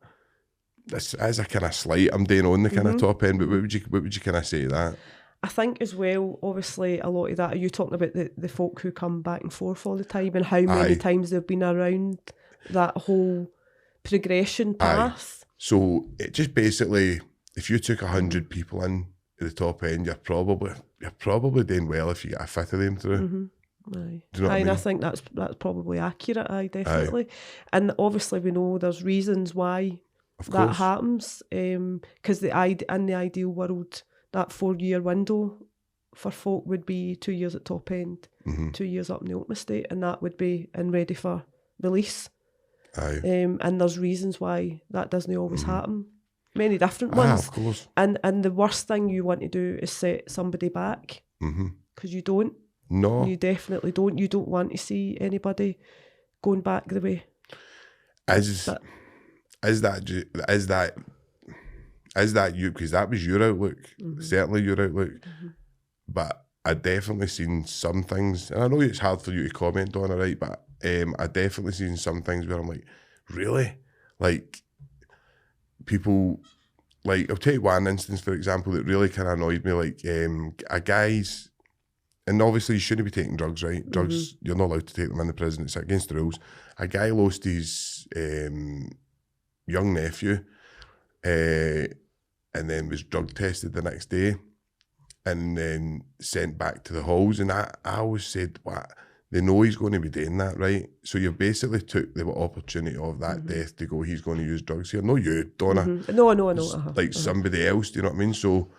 Speaker 1: this is a kind of slight I'm doing on the kind of top end, but what would you kind of say to that?
Speaker 2: I think as well, obviously a lot of that, are you talking about the folk who come back and forth all the time, and how many times they've been around that whole progression path?
Speaker 1: So it just basically, if you took 100 people in at the top end, you're probably doing well if you get a fifth of them through.
Speaker 2: Do
Speaker 1: you know what I mean?
Speaker 2: I think that's probably accurate. Definitely. And obviously we know there's reasons why that happens, because in the ideal world, that 4-year window for folk would be 2 years at top end, 2 years up in the open estate, and that would be and ready for release. And there's reasons why that doesn't always happen. Many different ones.
Speaker 1: Of course.
Speaker 2: And the worst thing you want to do is set somebody back, because you don't.
Speaker 1: No.
Speaker 2: You definitely don't. You don't want to see anybody going back the way.
Speaker 1: Is that you? Because that was your outlook, certainly your outlook. But I definitely seen some things, and I know it's hard for you to comment on it, right? But I definitely seen some things where I'm like, really, like people, like I'll take one instance for example that really kind of annoyed me. Like a guy's, and obviously you shouldn't be taking drugs, right? Drugs, you're not allowed to take them in the prison. It's against the rules. A guy lost his young nephew, and then was drug tested the next day, and then sent back to the halls. And I always said, what? They know he's going to be doing that, right? So you basically took the opportunity of that death to go, he's going to use drugs here. No, you, Donna.
Speaker 2: No, I know.
Speaker 1: Like somebody else, do you know what I mean? So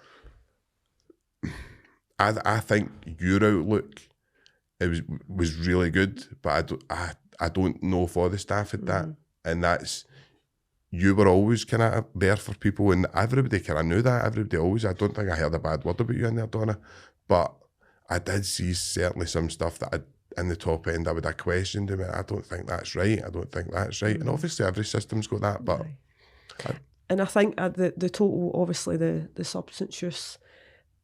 Speaker 1: I think your outlook was really good, but I don't know for the staff at that. And that's, you were always kind of there for people, and everybody kind of knew that. Everybody always, I don't think I heard a bad word about you in there, Donna, but I did see certainly some stuff that in the top end I would have questioned him. I don't think that's right. I don't think that's right. And obviously every system's got that, but...
Speaker 2: And I think the total, obviously the substance use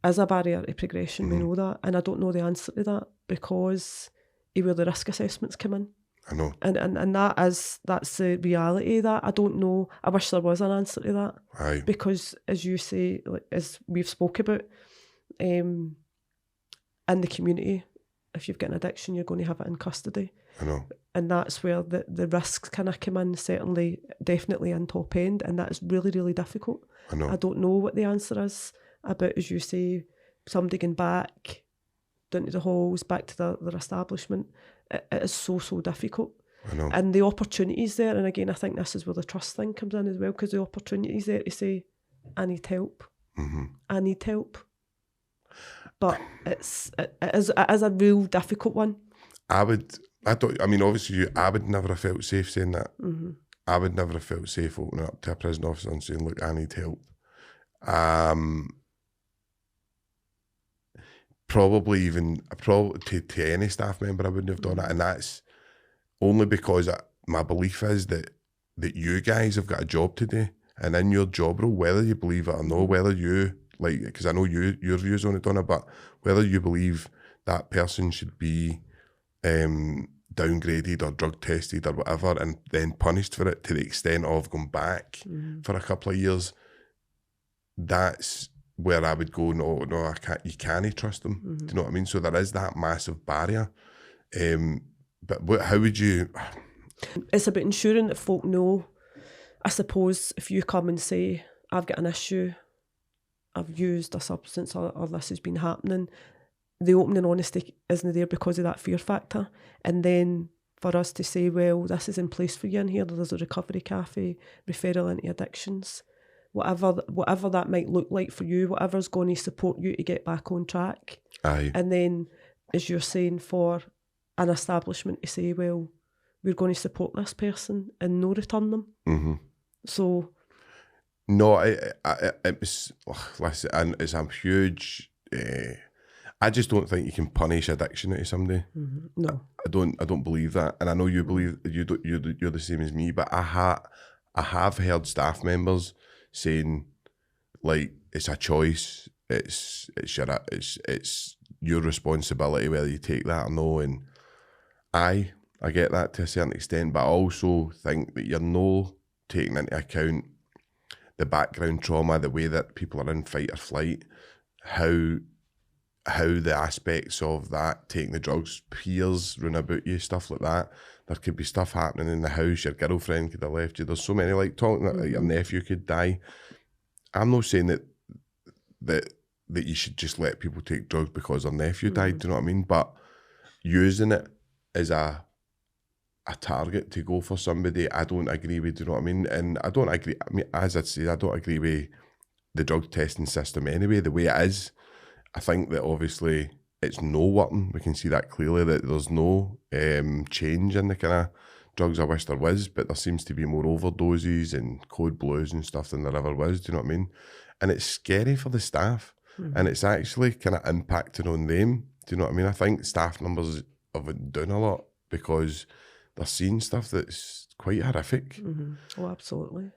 Speaker 2: is a barrier to progression, we know that, and I don't know the answer to that, because where the risk assessments come in.
Speaker 1: I know.
Speaker 2: And that's the reality of that. I don't know. I wish there was an answer to that. Because as you say, like, as we've spoke about, in the community, if you've got an addiction, you're going to have it in custody.
Speaker 1: I know.
Speaker 2: And that's where the risks kind of come in, certainly, definitely in top end, and that is really, really difficult.
Speaker 1: I know.
Speaker 2: I don't know what the answer is about, as you say, somebody going back down to the halls, back to their establishment, it is so difficult.
Speaker 1: I know.
Speaker 2: And the opportunities there, and again, I think this is where the trust thing comes in as well, because the opportunities there to say, I need help.
Speaker 1: Mm-hmm.
Speaker 2: I need help. But it is a real difficult one.
Speaker 1: I would never have felt safe saying that.
Speaker 2: Mm-hmm.
Speaker 1: I would never have felt safe opening up to a prison officer and saying, look, I need help. Probably to any staff member, I wouldn't have done it. And that's only because my belief is that you guys have got a job to do. And in your job role, whether you believe it or not, whether you, like, because I know your views on it, Donna, but whether you believe that person should be downgraded or drug tested or whatever and then punished for it to the extent of going back for a couple of years, that's where I would go, no, I can't, you can't trust them. Do you know what I mean? So there is that massive barrier. But how would you...
Speaker 2: It's about ensuring that folk know. I suppose if you come and say, I've got an issue, I've used a substance or this has been happening, the open and honesty isn't there because of that fear factor. And then for us to say, well, this is in place for you in here, there's a recovery cafe, referral into addictions, whatever that might look like for you, whatever's going to support you to get back on track.
Speaker 1: Aye.
Speaker 2: And then, as you're saying, for an establishment to say, well, we're going to support this person and no return them.
Speaker 1: Mm-hmm.
Speaker 2: So...
Speaker 1: No, it was, listen, and it's a huge... I just don't think you can punish addiction into somebody.
Speaker 2: Mm-hmm. No.
Speaker 1: I don't believe that. And I know you believe, you're the same as me, but I have heard staff members saying, like, it's a choice, it's your responsibility whether you take that or no. And I get that to a certain extent, but I also think that you're no taking into account the background trauma, the way that people are in fight or flight, how the aspects of that, taking the drugs, peers run about you, stuff like that. There could be stuff happening in the house, your girlfriend could have left you. There's so many, like, talking that your nephew could die. I'm not saying that you should just let people take drugs because their nephew died, do you know what I mean? But using it as a target to go for somebody, I don't agree with, do you know what I mean? And I don't agree, I mean, as I'd say, I don't agree with the drug testing system anyway, the way it is. I think that obviously it's no working. We can see that clearly, that there's no change in the kind of drugs. I wish there was, but there seems to be more overdoses and code blues and stuff than there ever was, do you know what I mean? And it's scary for the staff, and it's actually kind of impacting on them, do you know what I mean? I think staff numbers have went down a lot because they're seeing stuff that's quite horrific.
Speaker 2: Mm-hmm. Oh, absolutely.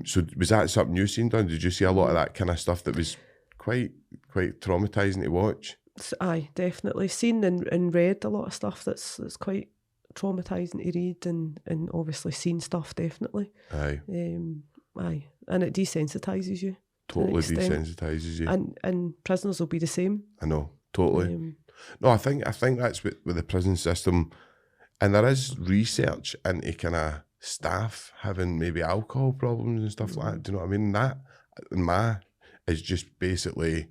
Speaker 1: So was that something you seen, Don? Did you see a lot of that kind of stuff that was quite traumatising to watch?
Speaker 2: Aye, definitely. Seen and read a lot of stuff that's quite traumatising to read, and obviously seen stuff, definitely.
Speaker 1: Aye.
Speaker 2: Aye. And it desensitises you.
Speaker 1: Totally desensitises you.
Speaker 2: And prisoners will be the same.
Speaker 1: I know, totally. No, I think that's with the prison system, and there is research into kind of staff having maybe alcohol problems and stuff like that. Do you know what I mean? That, in my, is just basically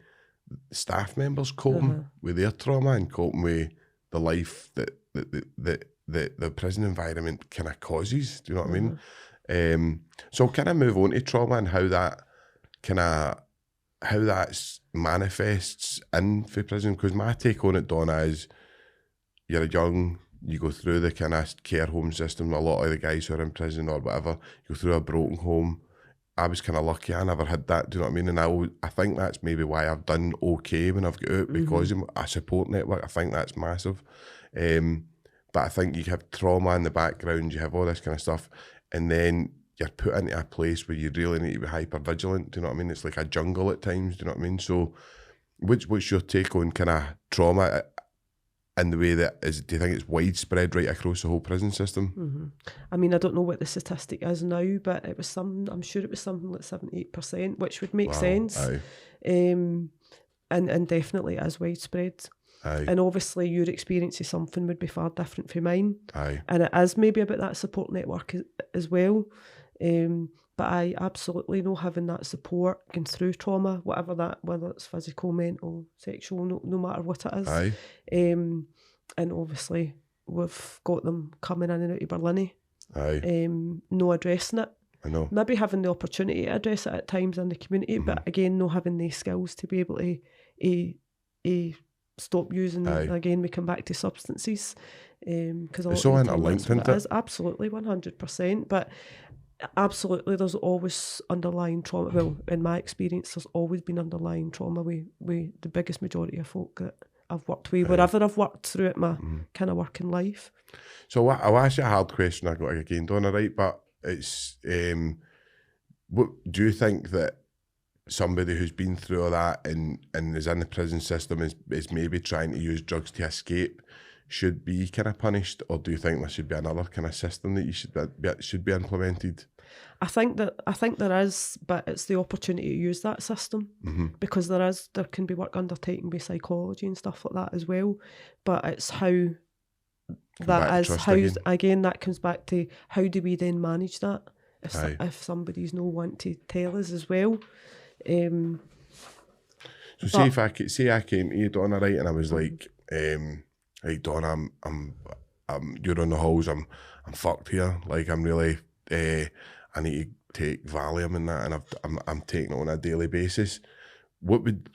Speaker 1: staff members coping with their trauma and coping with the life that the prison environment kind of causes. Do you know what I mean? So can I move on to trauma and how that manifests in for prison? Because my take on it, Donna, is you're young, you go through the kind of care home system. A lot of the guys who are in prison or whatever, you go through a broken home. I was kind of lucky, I never had that, do you know what I mean? And I think that's maybe why I've done okay when I've got out, because of a support network. I think that's massive. But I think you have trauma in the background, you have all this kind of stuff, and then you're put into a place where you really need to be hyper vigilant, do you know what I mean? It's like a jungle at times, do you know what I mean? So what's your take on kind of trauma in the way that is, do you think it's widespread right across the whole prison system?
Speaker 2: I mean, I don't know what the statistic is now, but it was I'm sure it was something like 78%, which would make sense.
Speaker 1: Aye.
Speaker 2: And definitely it is widespread.
Speaker 1: Aye.
Speaker 2: And obviously your experience of something would be far different from mine.
Speaker 1: Aye.
Speaker 2: And it is maybe about that support network as well. But But I absolutely know having that support, going through trauma, whatever that, whether it's physical, mental, sexual, no matter what it is.
Speaker 1: Aye.
Speaker 2: And obviously we've got them coming in and out of Barlinnie.
Speaker 1: Aye.
Speaker 2: No addressing it.
Speaker 1: I know.
Speaker 2: Maybe having the opportunity to address it at times in the community, but again, no having the skills to be able to stop using.
Speaker 1: Aye.
Speaker 2: Again, we come back to substances, because
Speaker 1: It's all interlinked, isn't it?
Speaker 2: Absolutely, 100%. But absolutely, there's always underlying trauma. Well, in my experience, there's always been underlying trauma with the biggest majority of folk that I've worked with, wherever I've worked through it, my kind of working life.
Speaker 1: So I'll ask you a hard question I got again, Donna, right? But it's, what do you think that somebody who's been through all that and is in the prison system is maybe trying to use drugs to escape should be kind of punished, or do you think there should be another kind of system that should be implemented?
Speaker 2: I think there is, but it's the opportunity to use that system, because there can be work undertaken by psychology and stuff like that as well. But it's how again that comes back to how do we then manage that if somebody's no want to tell us as well. So
Speaker 1: say I came to you, Donna, right, and I was like, hey Donna, I'm you're on the halls, I'm fucked here, like I'm really I need to take Valium and that, and I'm taking it on a daily basis. What would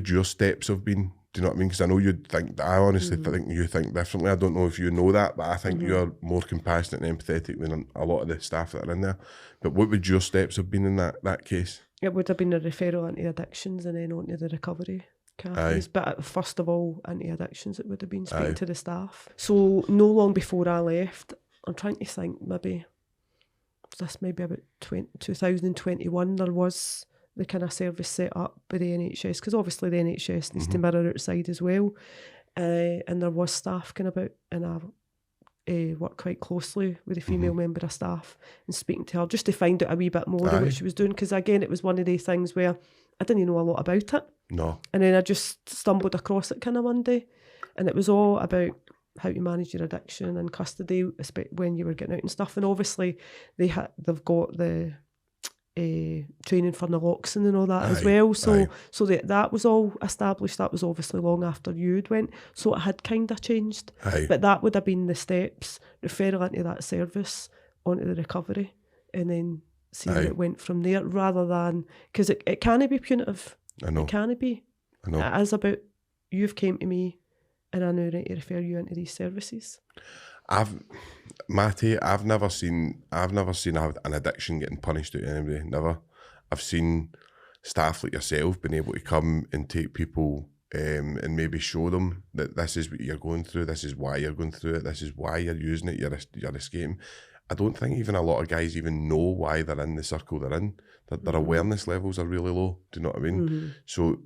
Speaker 1: your steps have been? Do you know what I mean? Because I know you'd think, I honestly think you think differently. I don't know if you know that, but I think you're more compassionate and empathetic than a lot of the staff that are in there. But what would your steps have been in that case? It
Speaker 2: would have been a referral into addictions and then onto the recovery cafes. But first of all, into addictions, it would have been speaking to the staff. So no long before I left, I'm trying to think, maybe about 2021, there was the kind of service set up by the NHS, because obviously the NHS needs to mirror outside as well. And there was staff kind of about, and I worked quite closely with a female member of staff and speaking to her just to find out a wee bit more of what she was doing, because again, it was one of the things where I didn't know a lot about it.
Speaker 1: No.
Speaker 2: And then I just stumbled across it kind of one day, and it was all about how to manage your addiction in custody, especially when you were getting out and stuff. And obviously they've got the training for naloxone and all that as well. So that was all established. That was obviously long after you'd went. So it had kind of changed. But that would have been the steps, referral into that service, onto the recovery, and then see where it went from there, rather than, because it can't be punitive.
Speaker 1: I know.
Speaker 2: It can't be.
Speaker 1: I know.
Speaker 2: It is about, you've came to me and I now need to refer you into these services.
Speaker 1: Matty, I've never seen an addiction getting punished out of anybody. Never. I've seen staff like yourself being able to come and take people and maybe show them that this is what you're going through, this is why you're going through it, this is why you're using it, you're escaping. I don't think even a lot of guys even know why they're in the circle they're in. Their awareness levels are really low. Do you know what I mean? So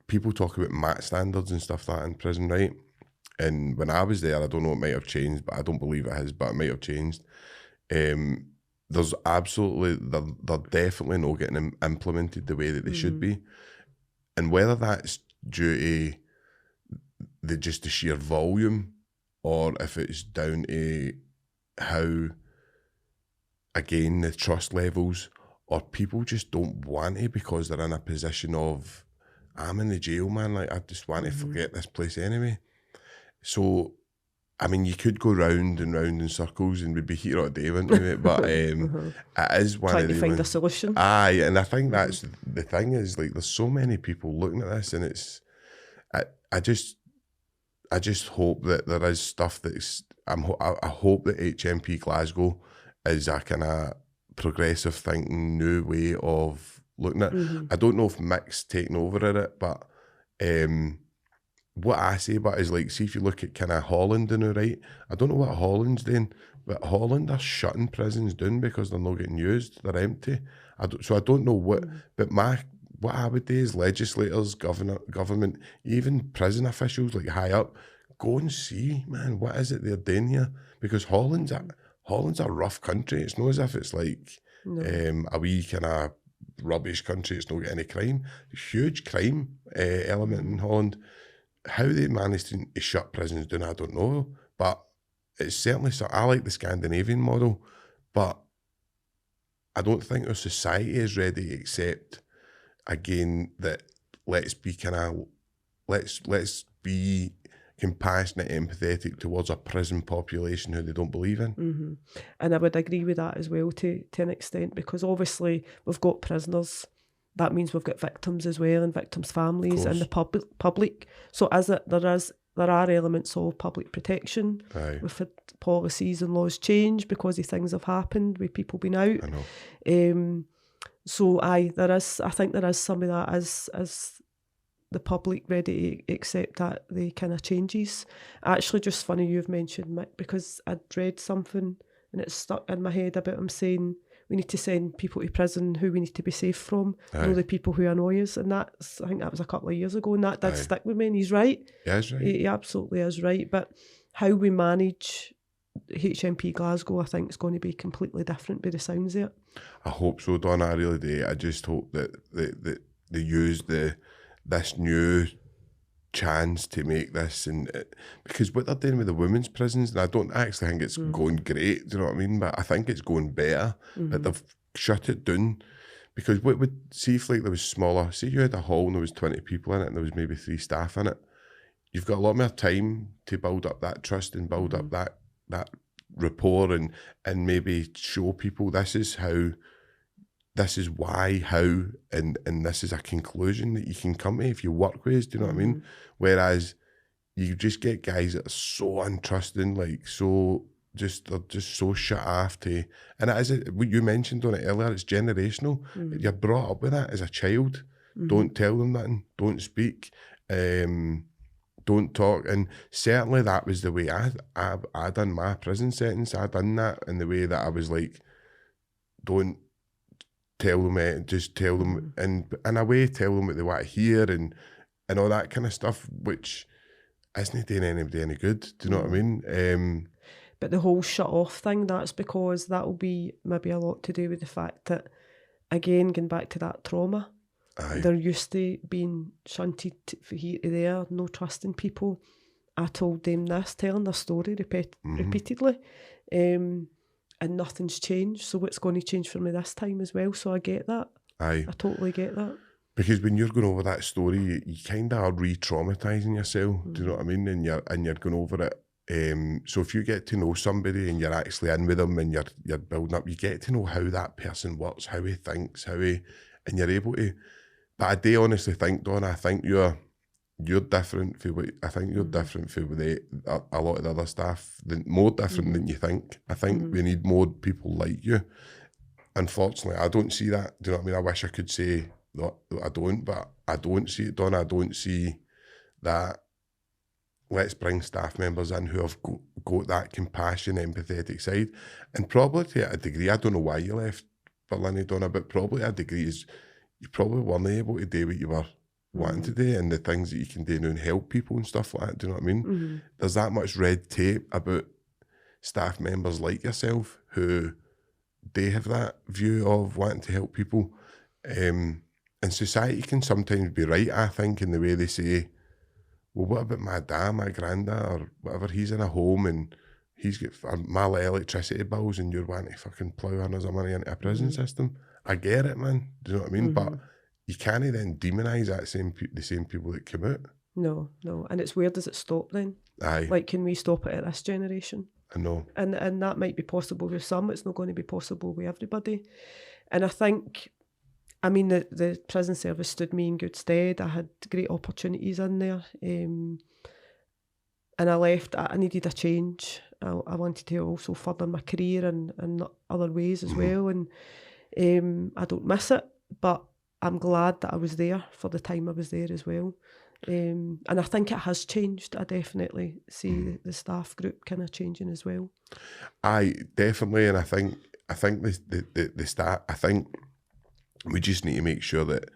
Speaker 1: people talk about MAT standards and stuff like that in prison, right? And when I was there, I don't know, it might have changed, but I don't believe it has, but it might have changed. There's absolutely, they're definitely not getting implemented the way that they should be. And whether that's due to just the sheer volume, or if it's down to how, again, the trust levels, or people just don't want to because they're in a position of, I'm in the jail, man, like I just want to forget this place anyway. So, I mean, you could go round and round in circles and we'd be here all day, wouldn't we? But it is one
Speaker 2: trying
Speaker 1: of the...
Speaker 2: to find a solution.
Speaker 1: Aye, and I think that's the thing is, like, there's so many people looking at this, and it's... I just hope that there is stuff that's... I hope that HMP Glasgow is a kind of progressive thinking, new way of looking at it. I don't know if Mick's taken over at it, but... what I say about it is, like, see if you look at kind of Holland and all, right, I don't know what Holland's doing, but Holland are shutting prisons down because they're not getting used, they're empty. So I don't know what, but what I would do is legislators, government, even prison officials, like high up, go and see, man, what is it they're doing here? Because Holland's a rough country. It's not as if it's like a wee kind of rubbish country. It's not got any crime. Huge crime element in Holland. How they managed to shut prisons down, I don't know. But it's certainly so. I like the Scandinavian model, but I don't think our society is ready to accept again that let's be compassionate, empathetic towards a prison population who they don't believe in.
Speaker 2: And I would agree with that as well to an extent, because obviously we've got prisoners. That means we've got victims as well, and victims' families, and the public. So there are elements of public protection.
Speaker 1: Aye.
Speaker 2: We've had policies and laws change because of things have happened with people being out.
Speaker 1: I know.
Speaker 2: So I think there is some of that as the public ready to accept that the kind of changes. Actually, just funny you've mentioned Mick, because I'd read something and it stuck in my head about him saying we need to send people to prison who we need to be safe from, the people who annoy us. And I think that was a couple of years ago, and that did stick with me, and he's right.
Speaker 1: Yeah, he's right.
Speaker 2: He absolutely is right. But how we manage HMP Glasgow, I think, is going to be completely different by the sounds of it.
Speaker 1: I hope so, Donna. I really do. I just hope that they use this new chance to make this, and because what they're doing with the women's prisons, and I don't actually think it's going great, do you know what I mean? But I think it's going better. But they've shut it down, because what would see if like there was smaller. See, you had a hall and there was 20 people in it, and there was maybe 3 staff in it. You've got a lot more time to build up that trust and build up that rapport, and maybe show people this is why, how, and this is a conclusion that you can come to if you work with, do you know what I mean? Whereas you just get guys that are so untrusting, like they're just so shut off to, and it is what you mentioned on it earlier, it's generational. You're brought up with that as a child. Don't tell them nothing, don't speak, don't talk, and certainly that was the way I done my prison sentence. I done that in the way that I was like, don't tell them, just tell them, and in a way tell them what they want to hear, and all that kind of stuff, which isn't doing anybody any good. Do you know what I mean?
Speaker 2: But the whole shut off thing, that's because that'll be maybe a lot to do with the fact that, again, going back to that trauma, they're used to being shunted from here to there, no trusting people. I told them this, telling their story repeatedly, and nothing's changed. So what's going to change for me this time as well? So I get that. I totally get that.
Speaker 1: Because when you're going over that story, you kind of are re-traumatising yourself. Do you know what I mean? And you're going over it. So if you get to know somebody and you're actually in with them and you're building up, you get to know how that person works, how he thinks, and you're able to. But I do honestly think, Donna, I think you're different for what I think you're different for a lot of the other staff, more different than you think. I think we need more people like you. Unfortunately, I don't see that. Do you know what I mean? I wish I could say that I don't, but I don't see it, Donna. I don't see that. Let's bring staff members in who have got that compassion, empathetic side, and probably to a degree. I don't know why you left Barlinnie, Donna, but probably a degree is you probably weren't able to do what you were wanting to do, and the things that you can do now and help people and stuff like that. Do you know what I mean? There's that much red tape about staff members like yourself who they have that view of wanting to help people, and society can sometimes be right, I think, in the way they say, well, what about my dad, my granddad, or whatever, he's in a home and he's got my electricity bills and you're wanting to fucking plough hundreds of money into a prison system. I get it, man. Do you know what I mean? But you can't then demonise the same people that come out.
Speaker 2: No. And it's where does it stop then?
Speaker 1: Aye.
Speaker 2: Like, can we stop it at this generation?
Speaker 1: I know.
Speaker 2: And that might be possible with some. It's not going to be possible with everybody. And I think, I mean, the prison service stood me in good stead. I had great opportunities in there. And I left, I needed a change. I wanted to also further my career in other ways as well. And I don't miss it, but I'm glad that I was there for the time I was there as well. And I think it has changed. I definitely see the staff group kind of changing as well.
Speaker 1: Aye, definitely. And I think the staff, I think we just need to make sure that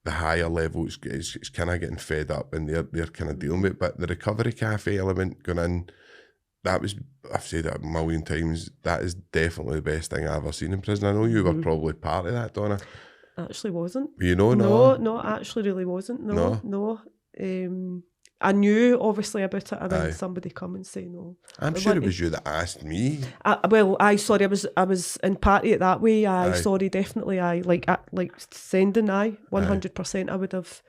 Speaker 1: the higher levels is kind of getting fed up and they're kind of dealing with it. But the recovery cafe element going in, I've said it a million times, that is definitely the best thing I've ever seen in prison. I know you were probably part of that, Donna.
Speaker 2: Actually wasn't.
Speaker 1: You know,
Speaker 2: no, actually really wasn't. No. I knew obviously about it, and then
Speaker 1: Aye.
Speaker 2: somebody come and say no.
Speaker 1: I'm sure it was you that asked me.
Speaker 2: Sorry, I was in party it that way.
Speaker 1: Aye.
Speaker 2: Sorry, definitely. like sending. 100%. I would have.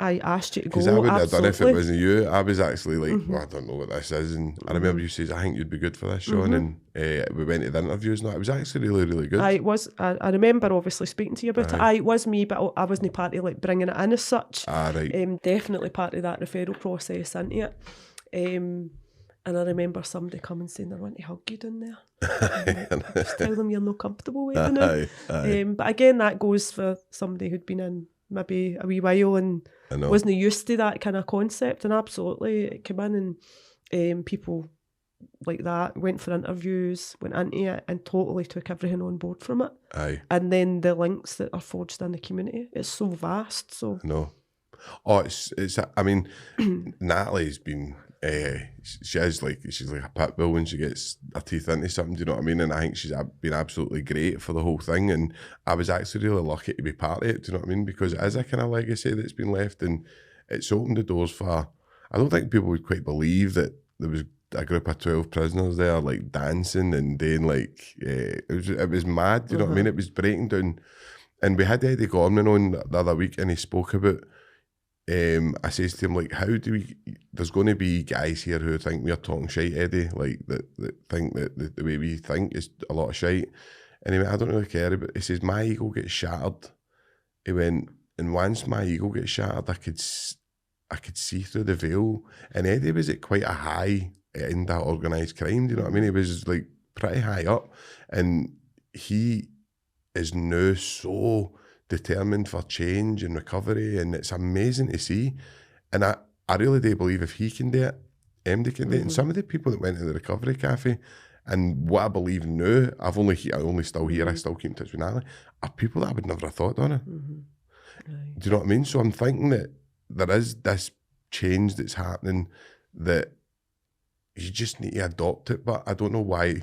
Speaker 2: I asked you to go.
Speaker 1: Because I wouldn't have done it if it
Speaker 2: absolutely.
Speaker 1: wasn't you. I was actually like, well, I don't know what this is. And I remember you says, I think you'd be good for this, Sean. And we went to the interviews and that. It was actually really, really good.
Speaker 2: It was. I remember obviously speaking to you about it. It was me, but I wasn't part of like bringing it in as such.
Speaker 1: Right.
Speaker 2: Definitely part of that referral process into it. And I remember somebody coming saying they want to hug you down there. Just tell them you're not comfortable with it now. But again, that goes for somebody who'd been in maybe a wee while and wasn't used to that kind of concept. And absolutely, it came in and people like that went for interviews, went into it and totally took everything on board from it.
Speaker 1: Aye.
Speaker 2: And then the links that are forged in the community, it's so vast. So
Speaker 1: No. Oh, it's. I mean, Natalie's been. She's like a pit bull when she gets her teeth into something. Do you know what I mean? And I think she's been absolutely great for the whole thing. And I was actually really lucky to be part of it. Do you know what I mean? Because it is a kind of legacy that's been left, and it's opened the doors for. I don't think people would quite believe that there was a group of 12 prisoners there, like dancing and doing like it was mad. Do you know what I mean? It was breaking down. And we had Eddie Gorman on the other week, and he spoke about. I says to him, like, how do we, there's going to be guys here who think we're talking shite, Eddie, like, that think that the way we think is a lot of shite. And he went, I don't really care, but he says, my ego gets shattered. He went, and once my ego gets shattered, I could see through the veil. And Eddie was at quite a high end of organised crime, do you know what I mean? He was, like, pretty high up. And he is now so determined for change and recovery, and it's amazing to see. And I really do believe if he can do it, MD can do it. And some of the people that went to the recovery cafe, and what I believe now, I only still here, I still keep in touch with Natalie, are people that I would never have thought, Donna.
Speaker 2: Right.
Speaker 1: Do you know what I mean? So I'm thinking that there is this change that's happening that you just need to adopt it, but I don't know why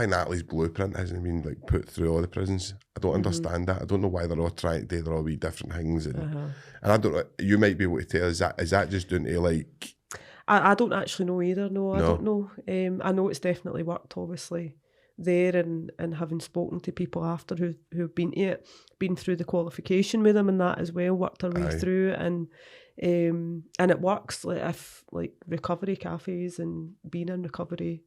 Speaker 1: Natalie's blueprint hasn't been like put through all the prisons. I don't understand that. I don't know why they're all trying to do their all wee different things. And I don't know, you might be able to tell, is that just down to like...
Speaker 2: I don't actually know either, no. I don't know. I know it's definitely worked, obviously, there, and having spoken to people after who've been to it, been through the qualification with them and that as well, worked their way through it, and it works. Like if like recovery cafes and being in recovery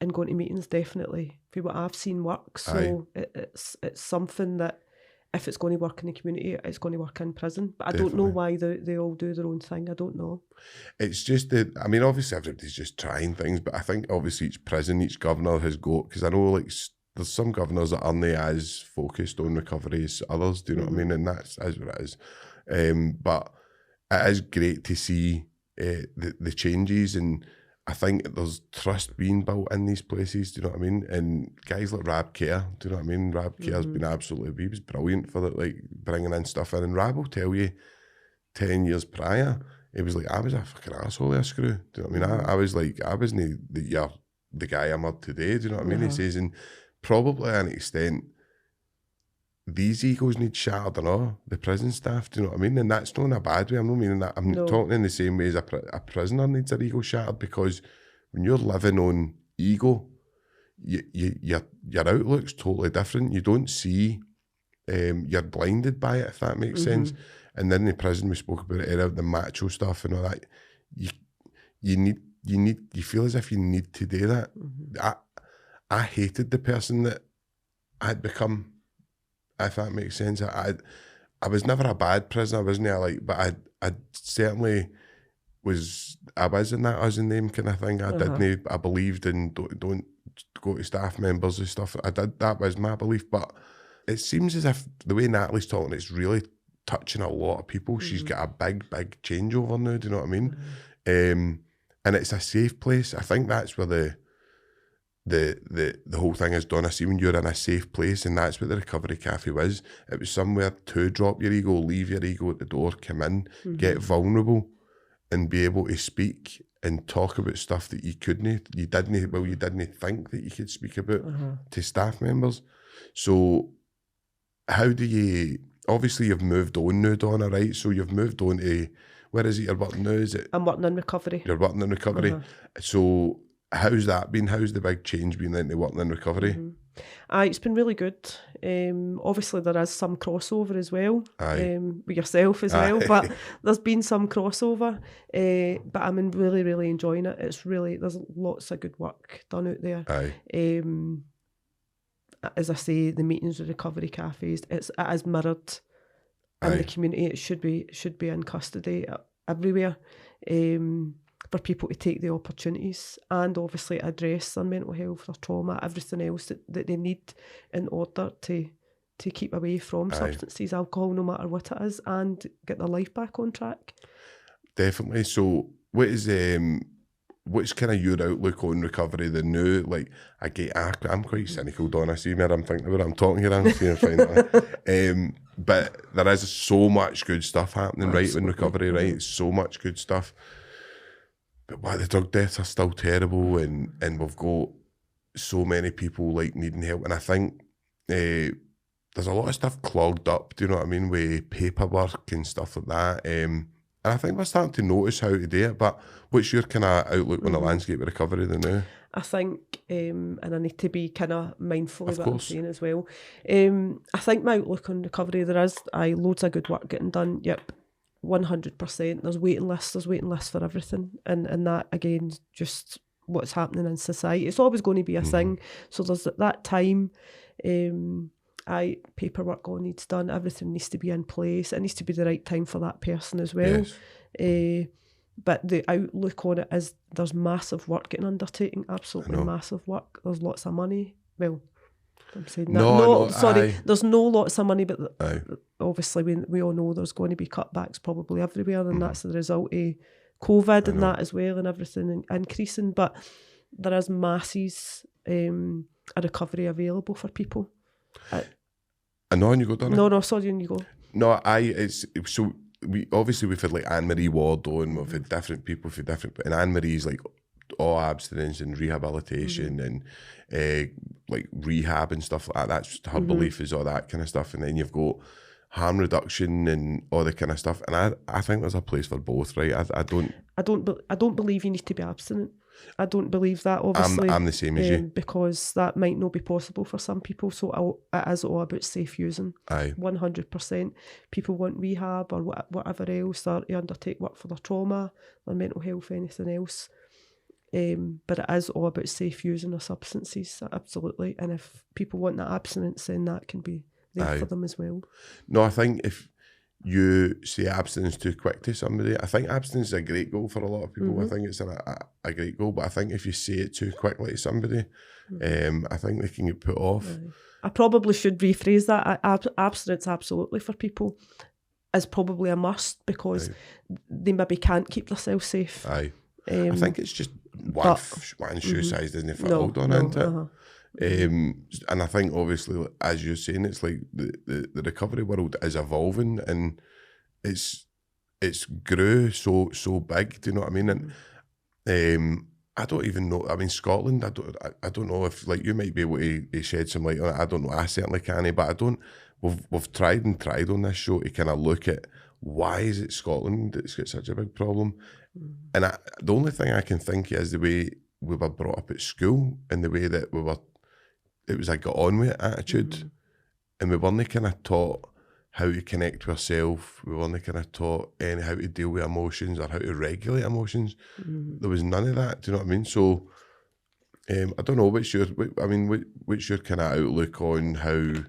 Speaker 2: and going to meetings, definitely, for what I've seen, works. So it's something that if it's going to work in the community, it's going to work in prison. But I don't know why they all do their own thing. I don't know. It's
Speaker 1: just that, I mean, obviously everybody's just trying things, but I think obviously each prison, each governor has got, because I know like there's some governors that aren't as focused on recovery as others, do you know what I mean? And that's what it is. But it is great to see the changes, and I think there's trust being built in these places, do you know what I mean? And guys like Rab Care, do you know what I mean? Rab Care's been absolutely, he was brilliant for like bringing in stuff in. And Rab will tell you 10 years prior, he was like, I was a fucking arsehole of a screw. Do you know what I mean? I was like, I wasn't the guy I'm at today, do you know what I mean? He says, and probably to an extent, these egos need shattered and all, the prison staff, do you know what I mean? And that's not in a bad way, I'm not meaning that. I'm talking in the same way as a prisoner needs their ego shattered, because when you're living on ego, your outlook's totally different. You don't see, you're blinded by it, if that makes sense. And then in the prison, we spoke about it, the macho stuff and all that. You feel as if you need to do that. I hated the person that I'd become, if that makes sense. I was never a bad prisoner, wasn't but I certainly was in that us and them kind of thing. I believed in don't go to staff members and stuff. That was my belief, but it seems as if the way Natalie's talking, it's really touching a lot of people. She's got a big changeover now, do you know what I mean? And it's a safe place. I think that's where the whole thing is done. I see when you're in a safe place, and that's what the recovery cafe was. It was somewhere to drop your ego, leave your ego at the door, come in, get vulnerable, and be able to speak and talk about stuff that you didn't think that you could speak about to staff members. So how do you, obviously you've moved on now, Donna, right? So you've moved on to, where is it you're working now? Is it?
Speaker 2: I'm working in recovery.
Speaker 1: You're working in recovery. So how's that been? How's the big change been into working in recovery?
Speaker 2: It's been really good. Obviously there is some crossover as well, with yourself as well, but there's been some crossover, but I'm really, really enjoying it. It's really, there's lots of good work done out there. As I say, the meetings with recovery cafes, it is mirrored in the community. It should be in custody everywhere, for people to take the opportunities and obviously address their mental health, their trauma, everything else that they need in order to keep away from substances, alcohol, no matter what it is, and get their life back on track.
Speaker 1: Definitely. So what's kind of your outlook on recovery, the new, like, I'm quite cynical, Donna, see me, I'm thinking about it, I'm talking here, I'm seeing finally. But there is so much good stuff happening, right, in recovery, right? So much good stuff. But the drug deaths are still terrible, and we've got so many people like needing help. And I think there's a lot of stuff clogged up, do you know what I mean, with paperwork and stuff like that. And I think we're starting to notice how to do it. But what's your kind of outlook on the landscape of recovery then now?
Speaker 2: I think, and I need to be kind of mindful of what I'm saying as well. I think my outlook on recovery, there is loads of good work getting done. Yep. 100%. There's waiting lists for everything, and that again, just what's happening in society. It's always going to be a thing. So there's that time. Paperwork all needs done. Everything needs to be in place. It needs to be the right time for that person as well. Yes. But the outlook on it is there's massive work getting undertaken. Absolutely massive work. There's lots of money. Well, I'm saying that. There's no lots of money, but obviously we all know there's going to be cutbacks probably everywhere, and that's the result of COVID and that as well, and everything increasing. But there is masses of recovery available for people.
Speaker 1: And on you go, Donna?
Speaker 2: No, sorry, on you go.
Speaker 1: No, we've had like Anne-Marie Ward on, we've had different people for different, and Anne-Marie's like all abstinence and rehabilitation and like rehab and stuff like that. That's just her belief is all that kind of stuff. And then you've got harm reduction and all the kind of stuff. And I think there's a place for both, right? I don't believe you need to be abstinent. I don't believe that, obviously. I'm the same as you.
Speaker 2: Because that might not be possible for some people. So it is all about safe using. 100%. People want rehab or whatever else, or to undertake work for their trauma, their mental health, anything else. But it is all about safe using of substances, absolutely. And if people want that abstinence, then that can be there for them as well.
Speaker 1: No, I think if you say abstinence too quick to somebody, I think abstinence is a great goal for a lot of people. I think it's a great goal, but I think if you say it too quickly to somebody, I think they can get put off.
Speaker 2: I probably should rephrase that. Abstinence, absolutely, for people is probably a must, because they maybe can't keep themselves safe.
Speaker 1: I think it's just one shoe size doesn't fit all done into it. And I think obviously, as you're saying, it's like the recovery world is evolving, and it's grew so big. Do you know what I mean? And I don't even know. I mean, Scotland. I don't know if, like, you might be able to shed some light on it. I don't know. I certainly can't. But I don't. We've tried on this show to kind of look at why is it Scotland that's got such a big problem. And the only thing I can think is the way we were brought up at school, and the way that it was a get on with it attitude, and we weren't kind of taught how to connect with ourselves. We weren't kind of taught how to deal with emotions or how to regulate emotions. There was none of that. Do you know what I mean? So I don't know. What's your kind of outlook on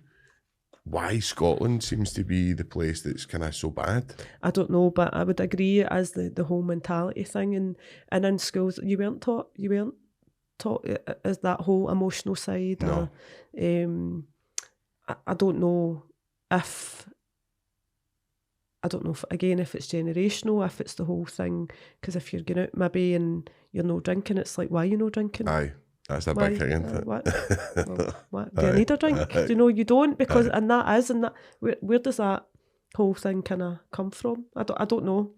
Speaker 1: why Scotland seems to be the place that's kind of so bad?
Speaker 2: I don't know, but I would agree as the whole mentality thing, and in schools you weren't taught as that whole emotional side.
Speaker 1: No.
Speaker 2: I don't know if if it's generational, if it's the whole thing, because if you're going out maybe and you're no drinking, it's like, why are you no drinking?
Speaker 1: That's a big thing, isn't it?
Speaker 2: What? Do you need a drink? Do you know you don't? Because where does that whole thing kind of come from? I don't know.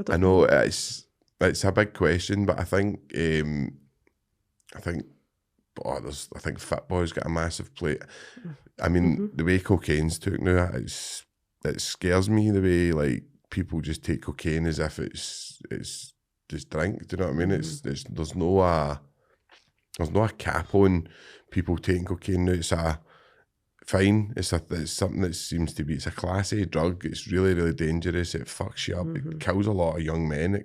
Speaker 1: I know it's a big question, but I think Fit Boy's got a massive plate. I mean, the way cocaine's took now, it's it scares me the way like people just take cocaine as if it's just drink. Do you know what I mean? There's no a cap on people taking cocaine now. It's fine. It's something that seems to be. It's a class A drug. It's really, really dangerous. It fucks you up. It kills a lot of young men.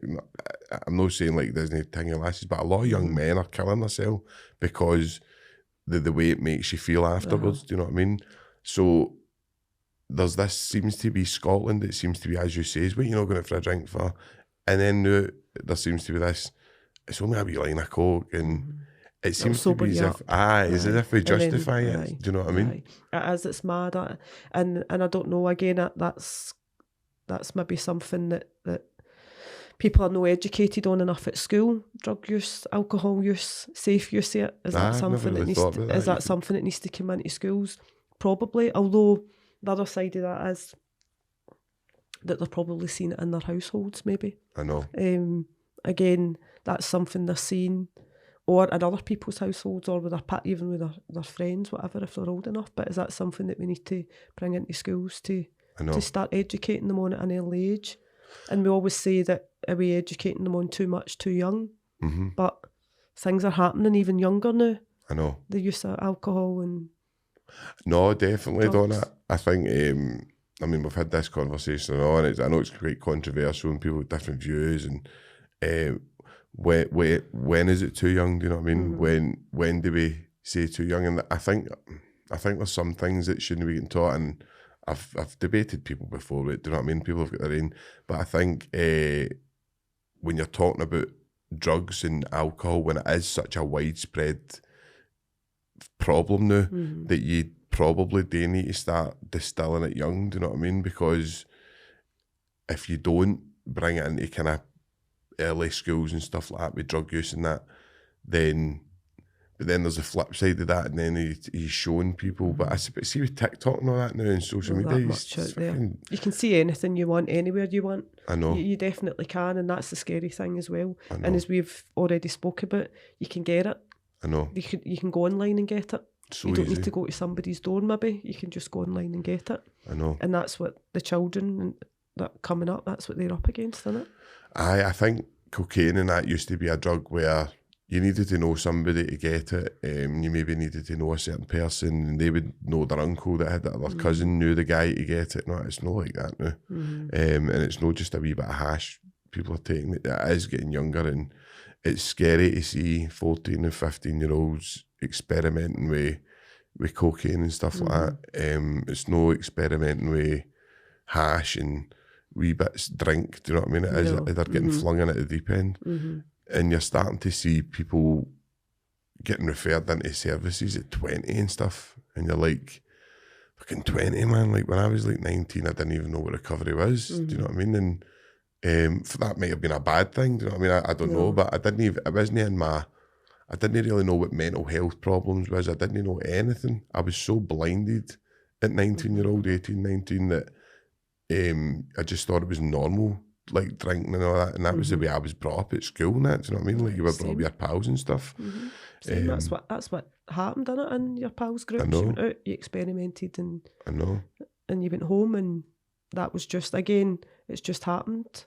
Speaker 1: I'm not saying like there's no thing of lasses, but a lot of young men are killing themselves because the way it makes you feel afterwards. Do you know what I mean? So there's this, seems to be Scotland. It seems to be, as you say, is what you're not going out for a drink for, and then now there seems to be this. It's only a wee line of coke and. It seems to be as if we justify it. Do you know what I mean?
Speaker 2: It is. It's mad, and I don't know. Again, that's maybe something that people are not educated on enough at school. Drug use, alcohol use, safe use. Is that something that needs? Is that something that needs to come into schools? Probably. Although the other side of that is that they're probably seeing it in their households. Maybe.
Speaker 1: I know.
Speaker 2: Again, that's something they're seeing. Or in other people's households, or with even with their friends, whatever, if they're old enough. But is that something that we need to bring into schools to start educating them on at an early age? And we always say that are we educating them on too much too young? But things are happening even younger now.
Speaker 1: I know.
Speaker 2: The use of alcohol and...
Speaker 1: No, definitely,
Speaker 2: drugs.
Speaker 1: Donna. I think, I mean, we've had this conversation and I know it's quite controversial and people with different views and... when is it too young? Do you know what I mean? When do we say too young? And I think there's some things that shouldn't be getting taught, and I've debated people before. Do you know what I mean? People have got their own, but I think when you're talking about drugs and alcohol, when it is such a widespread problem now, that you probably do need to start distilling it young. Do you know what I mean? Because if you don't bring it into kind of early schools and stuff like that with drug use and that, then there's a flip side of that, and then he's showing people. But I see with TikTok and all that now and social media,
Speaker 2: you can see anything you want anywhere you want.
Speaker 1: I know.
Speaker 2: You definitely can, and that's the scary thing as well. And as we've already spoke about, you can get it.
Speaker 1: I know.
Speaker 2: You can go online and get it.
Speaker 1: So
Speaker 2: you don't
Speaker 1: easy.
Speaker 2: need to go to somebody's door maybe. You can just go online and get it.
Speaker 1: I know.
Speaker 2: And that's what the children that coming up, that's what they're up against, isn't it?
Speaker 1: I think cocaine and that used to be a drug where you needed to know somebody to get it. You maybe needed to know a certain person, and they would know their uncle that had it, or their cousin knew the guy to get it. No, it's not like that now. And it's not just a wee bit of hash people are taking. It is getting younger, and it's scary to see 14 and 15-year-olds experimenting with cocaine and stuff like that. It's no experimenting with hash and wee bits drink. Do you know what I mean? It is, they're getting flung in at the deep end. And you're starting to see people getting referred into services at 20 and stuff. And you're like, fucking 20, man. Like when I was like 19, I didn't even know what recovery was. Do you know what I mean? And for that might have been a bad thing. Do you know what I mean? I don't know, but I didn't really know what mental health problems was. I didn't know anything. I was so blinded at 19-year-old, 18, 19 that I just thought it was normal, like drinking and all that, and that was the way I was brought up at school and that. Do you know what I mean? Like you were brought up with your pals and stuff.
Speaker 2: That's what happened, didn't it, in your pals groups? You went out, you experimented, and
Speaker 1: I know,
Speaker 2: and you went home, and that was just, again, it's just happened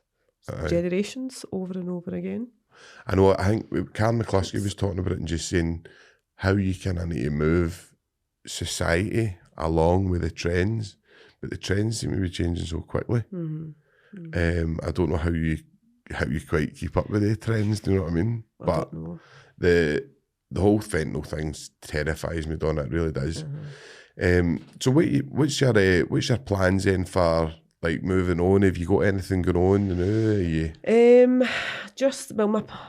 Speaker 2: generations over and over again.
Speaker 1: I know. I think Karen McCluskey was talking about it and just saying how you kind of need to move society along with the trends. But the trends seem to be changing so quickly. I don't know how you quite keep up with the trends. Do you know what I mean? But the whole fentanyl thing terrifies me, Donna. It really does. So what's your plans then for like moving on? Have you got anything going on now?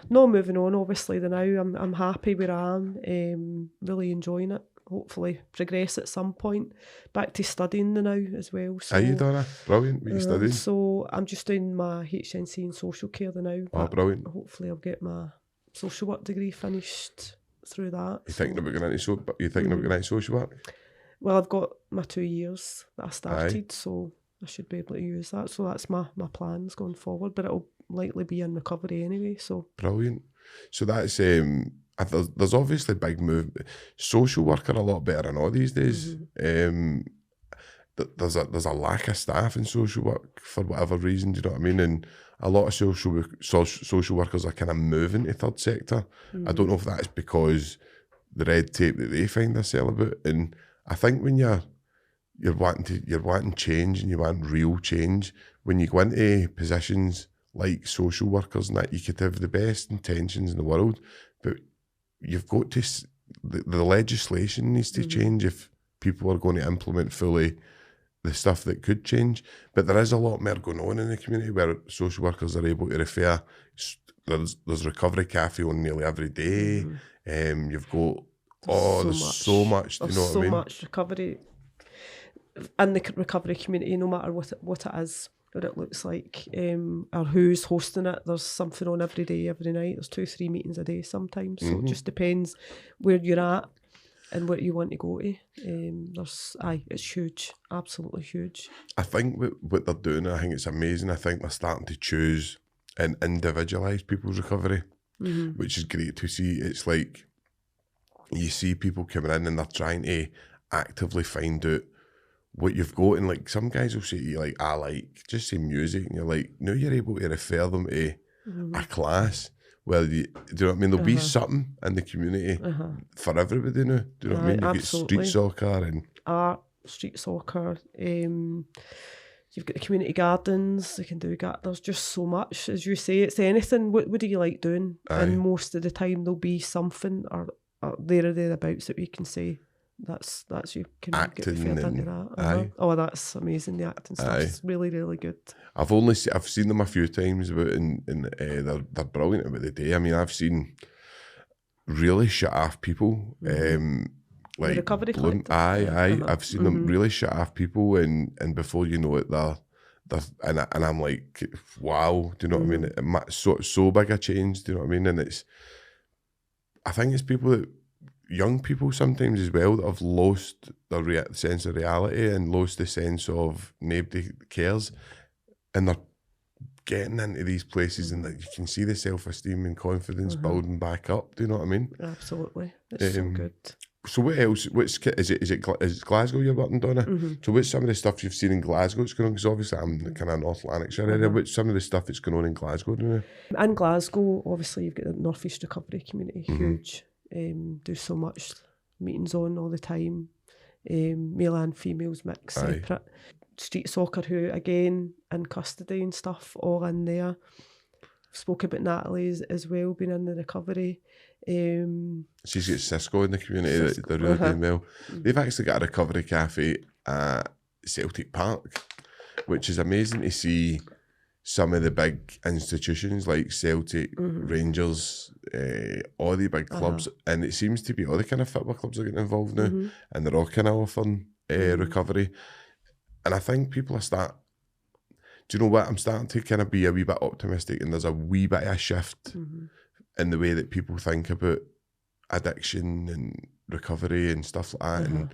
Speaker 2: Not moving on. Obviously, now I'm happy where I am. Really enjoying it. Hopefully progress at some point. Back to studying now as well. So,
Speaker 1: are you, Donna? Brilliant. What are you studying?
Speaker 2: So I'm just doing my HNC in social care now.
Speaker 1: Oh, brilliant.
Speaker 2: Hopefully I'll get my social work degree finished through that.
Speaker 1: You thinking about going into social work?
Speaker 2: Well, I've got my 2 years that I started, so I should be able to use that. So that's my plans going forward, but it'll likely be in recovery anyway. So
Speaker 1: brilliant. So that's there's obviously big move. Social work are a lot better than all these days. there's a lack of staff in social work for whatever reason, do you know what I mean? And a lot of social workers are kind of moving to third sector. I don't know if that's because the red tape that they find themselves about. And I think when you're wanting change and you want real change, when you go into positions like social workers and that, you could have the best intentions in the world, but you've got to, the legislation needs to change if people are going to implement fully the stuff that could change. But there is a lot more going on in the community where social workers are able to refer. There's recovery cafe on nearly every day. You've got there's so much. Do you know what I mean? So
Speaker 2: much recovery in the recovery community, no matter what it is, what it looks like, or who's hosting it. There's something on every day, every night. There's 2-3 meetings a day sometimes. So it just depends where you're at and what you want to go to. It's huge, absolutely huge.
Speaker 1: I think what they're doing, I think it's amazing. I think they're starting to choose and individualise people's recovery, which is great to see. It's like you see people coming in and they're trying to actively find out what you've got, and like some guys will say to you, like, just say music, and you're like, now you're able to refer them to a class where do you know what I mean? There'll be something in the community for everybody now. Do you know what I mean? You've got street soccer and
Speaker 2: art, street soccer. You've got the community gardens. They can do there's just so much, as you say. It's anything. What do you like doing? And most of the time there'll be something or there or thereabouts that we can say. That's you can
Speaker 1: acting
Speaker 2: get referred into that. Oh, that's amazing. The acting stuff's really, really good.
Speaker 1: I've seen them a few times, but they're brilliant about the day. I mean, I've seen really shut off people. Like the
Speaker 2: recovery collective.
Speaker 1: I've seen them really shut off people, and before you know it, they're and I'm like, wow. Do you know what I mean? So big a change. Do you know what I mean? And I think it's people that. Young people sometimes as well that have lost their sense of reality and lost the sense of nobody cares, and they're getting into these places and that you can see the self-esteem and confidence building back up. Do you know what I mean?
Speaker 2: Absolutely, it's so good.
Speaker 1: So what else? Is it Glasgow you're working, Donna? So what's some of the stuff you've seen in Glasgow that's going on? Because obviously I'm kind of North Lanarkshire area. What's some of the stuff that's going on in Glasgow now?
Speaker 2: In Glasgow, obviously you've got the North East recovery community, huge. Do so much meetings on all the time, male and females mixed, separate. Street soccer, who again in custody and stuff, all in there. Spoke about Natalie's as well, being in the recovery.
Speaker 1: She's got Cisco in the community. They're really doing well. They've actually got a recovery cafe at Celtic Park, which is amazing to see. Some of the big institutions like Celtic, Rangers, all the big clubs, and it seems to be all the kind of football clubs are getting involved now, and they're all kind of offering recovery. And I think people are do you know what? I'm starting to kind of be a wee bit optimistic, and there's a wee bit of a shift in the way that people think about addiction and recovery and stuff like that,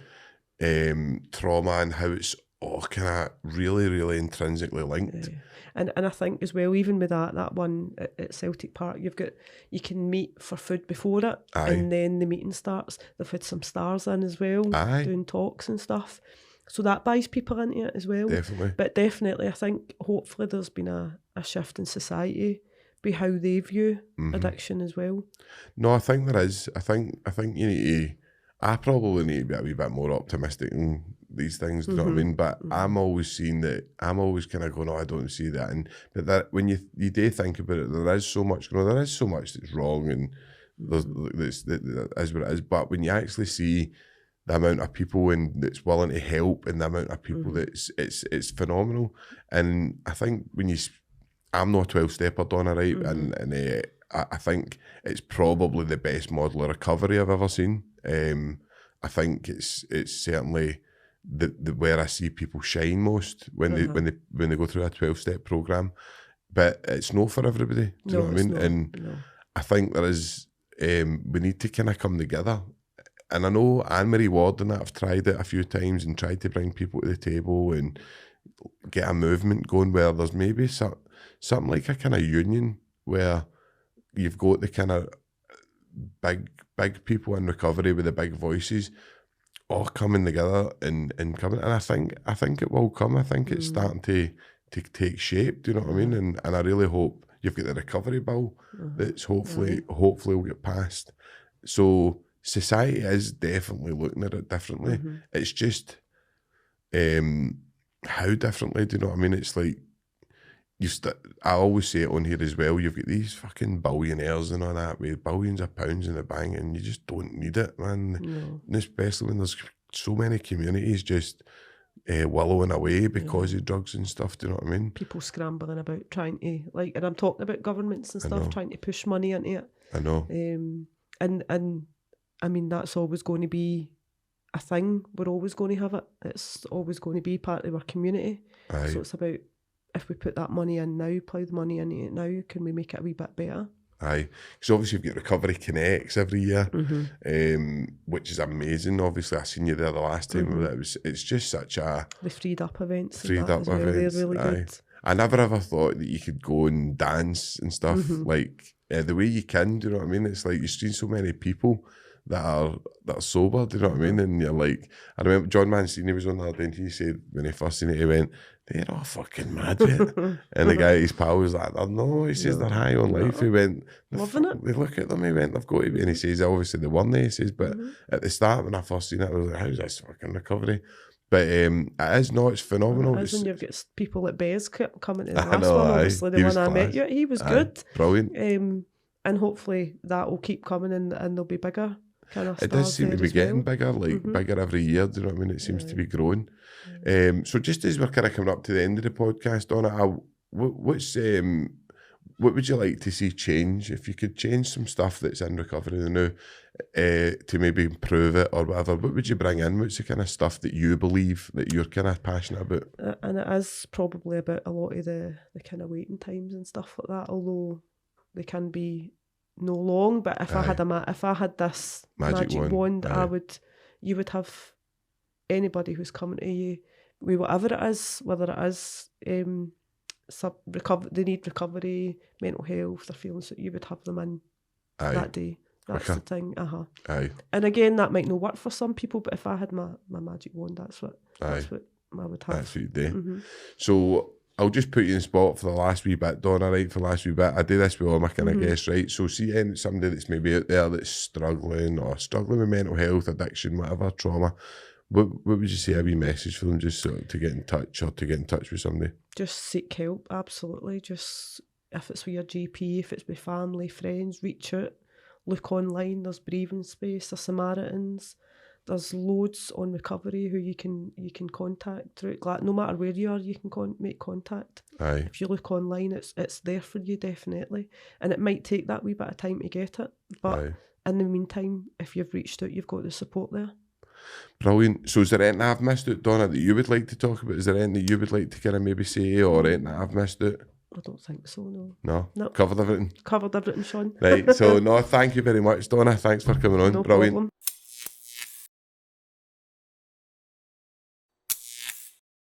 Speaker 1: and trauma, and how it's all kind of really, really intrinsically linked.
Speaker 2: And I think as well, even with that one at Celtic Park, you can meet for food before it, and then the meeting starts. They've had some stars in as well, doing talks and stuff. So that buys people into it as well.
Speaker 1: Definitely. But
Speaker 2: definitely, I think hopefully there's been a shift in society by how they view addiction as well.
Speaker 1: No, I think there is. I think you need to. I probably need to be a wee bit more optimistic in these things, do you know what I mean? But I'm always seeing that, I'm always kind of going, I don't see that. But that when you do think about it, there is so much going on, there is so much that's wrong, and that is what it is. But when you actually see the amount of people that's willing to help, and the amount of people it's phenomenal. And I think I'm not a 12-stepper, Donna, right? And I think it's probably the best model of recovery I've ever seen. I think it's certainly the where I see people shine most when they go through a 12-step program, but it's not for everybody. Do you know what I mean? I think there is. We need to kind of come together, and I know Anne-Marie Ward and that have tried it a few times and tried to bring people to the table and get a movement going where there's maybe something like a kind of union where you've got the kind of big people in recovery with the big voices all coming together and coming, and I think it will come. I think it's starting to take shape. Do you know what I mean? And I really hope you've got the recovery bill that's hopefully will get passed. So society is definitely looking at it differently. It's just how differently. Do you know what I mean? It's like I always say it on here as well. You've got these fucking billionaires and all that with billions of pounds in the bank, and you just don't need it, man. No. And especially when there's so many communities just wallowing away because of drugs and stuff. Do you know what I mean? People
Speaker 2: scrambling about trying to and I'm talking about governments and stuff trying to push money into it.
Speaker 1: I know.
Speaker 2: And I mean that's always going to be a thing. We're always going to have it. It's always going to be part of our community.
Speaker 1: Aye.
Speaker 2: So it's about, if we put that money in now, plough the money into it now, can we make it a wee bit better?
Speaker 1: Aye, because obviously you've got Recovery Connects every year, which is amazing. Obviously, I seen you there the last time. It's just such a...
Speaker 2: The freed up events.
Speaker 1: Events.
Speaker 2: They're really good.
Speaker 1: I never ever thought that you could go and dance and stuff like the way you can, do you know what I mean? It's like you've seen so many people that are sober, do you know what I mean? And you're like, I remember John Mancini was on the other day and he said, when he first seen it, he went, they're all fucking mad, mate. And the guy, his pal, was like, no, he says they're high on life. He went,
Speaker 2: loving it.
Speaker 1: They look at them, he went, they've got to be. And he says, obviously they weren't, he says, but at the start when I first seen it, I was like, how's this fucking recovery? But it is, no, it's phenomenal.
Speaker 2: It is, and you've got people like Bez coming to the last one, obviously, the one I met you, he was good.
Speaker 1: Brilliant.
Speaker 2: And hopefully that will keep coming and they'll be bigger. Kind of
Speaker 1: it does seem to be getting bigger, bigger every year, do you know what I mean? It seems to be growing. So just as we're kind of coming up to the end of the podcast, Donna, what would you like to see change? If you could change some stuff that's in recovery now to maybe improve it or whatever, what would you bring in? What's the kind of stuff that you believe that you're kind of passionate about?
Speaker 2: And it is probably about a lot of the kind of waiting times and stuff like that, although they can be no long. But if I had this magic wand, you would have anybody who's coming to you with whatever it is, whether it is they need recovery, mental health, their feelings, that you would have them in that day. That's the thing.
Speaker 1: Aye.
Speaker 2: And again, that might not work for some people, but if I had my magic wand, that's what I would have.
Speaker 1: That's what you do. So I'll just put you in the spot for the last wee bit, Donna, right? For the last wee bit. I do this with all my kind of guests, right? So see somebody that's maybe out there that's struggling with mental health, addiction, whatever, trauma. What would you say a wee message for them, just so to get in touch or to get in touch with somebody?
Speaker 2: Just seek help, absolutely. Just if it's with your GP, if it's with family, friends, reach out. Look online, there's Breathing Space, there's Samaritans, there's loads on recovery who you can contact through it. No matter where you are, you can make contact.
Speaker 1: Aye.
Speaker 2: If you look online, it's there for you, definitely. And it might take that wee bit of time to get it. But in the meantime, if you've reached out, you've got the support there.
Speaker 1: Brilliant. So is there anything I've missed out, Donna, that you would like to talk about? Is there anything that you would like to kind of maybe say, or anything that I've missed out?
Speaker 2: I don't think so, no.
Speaker 1: No?
Speaker 2: Nope.
Speaker 1: Covered everything?
Speaker 2: Covered everything, Sean.
Speaker 1: Right, so no, thank you very much, Donna. Thanks for coming on.
Speaker 2: No
Speaker 1: Brilliant.
Speaker 2: problem.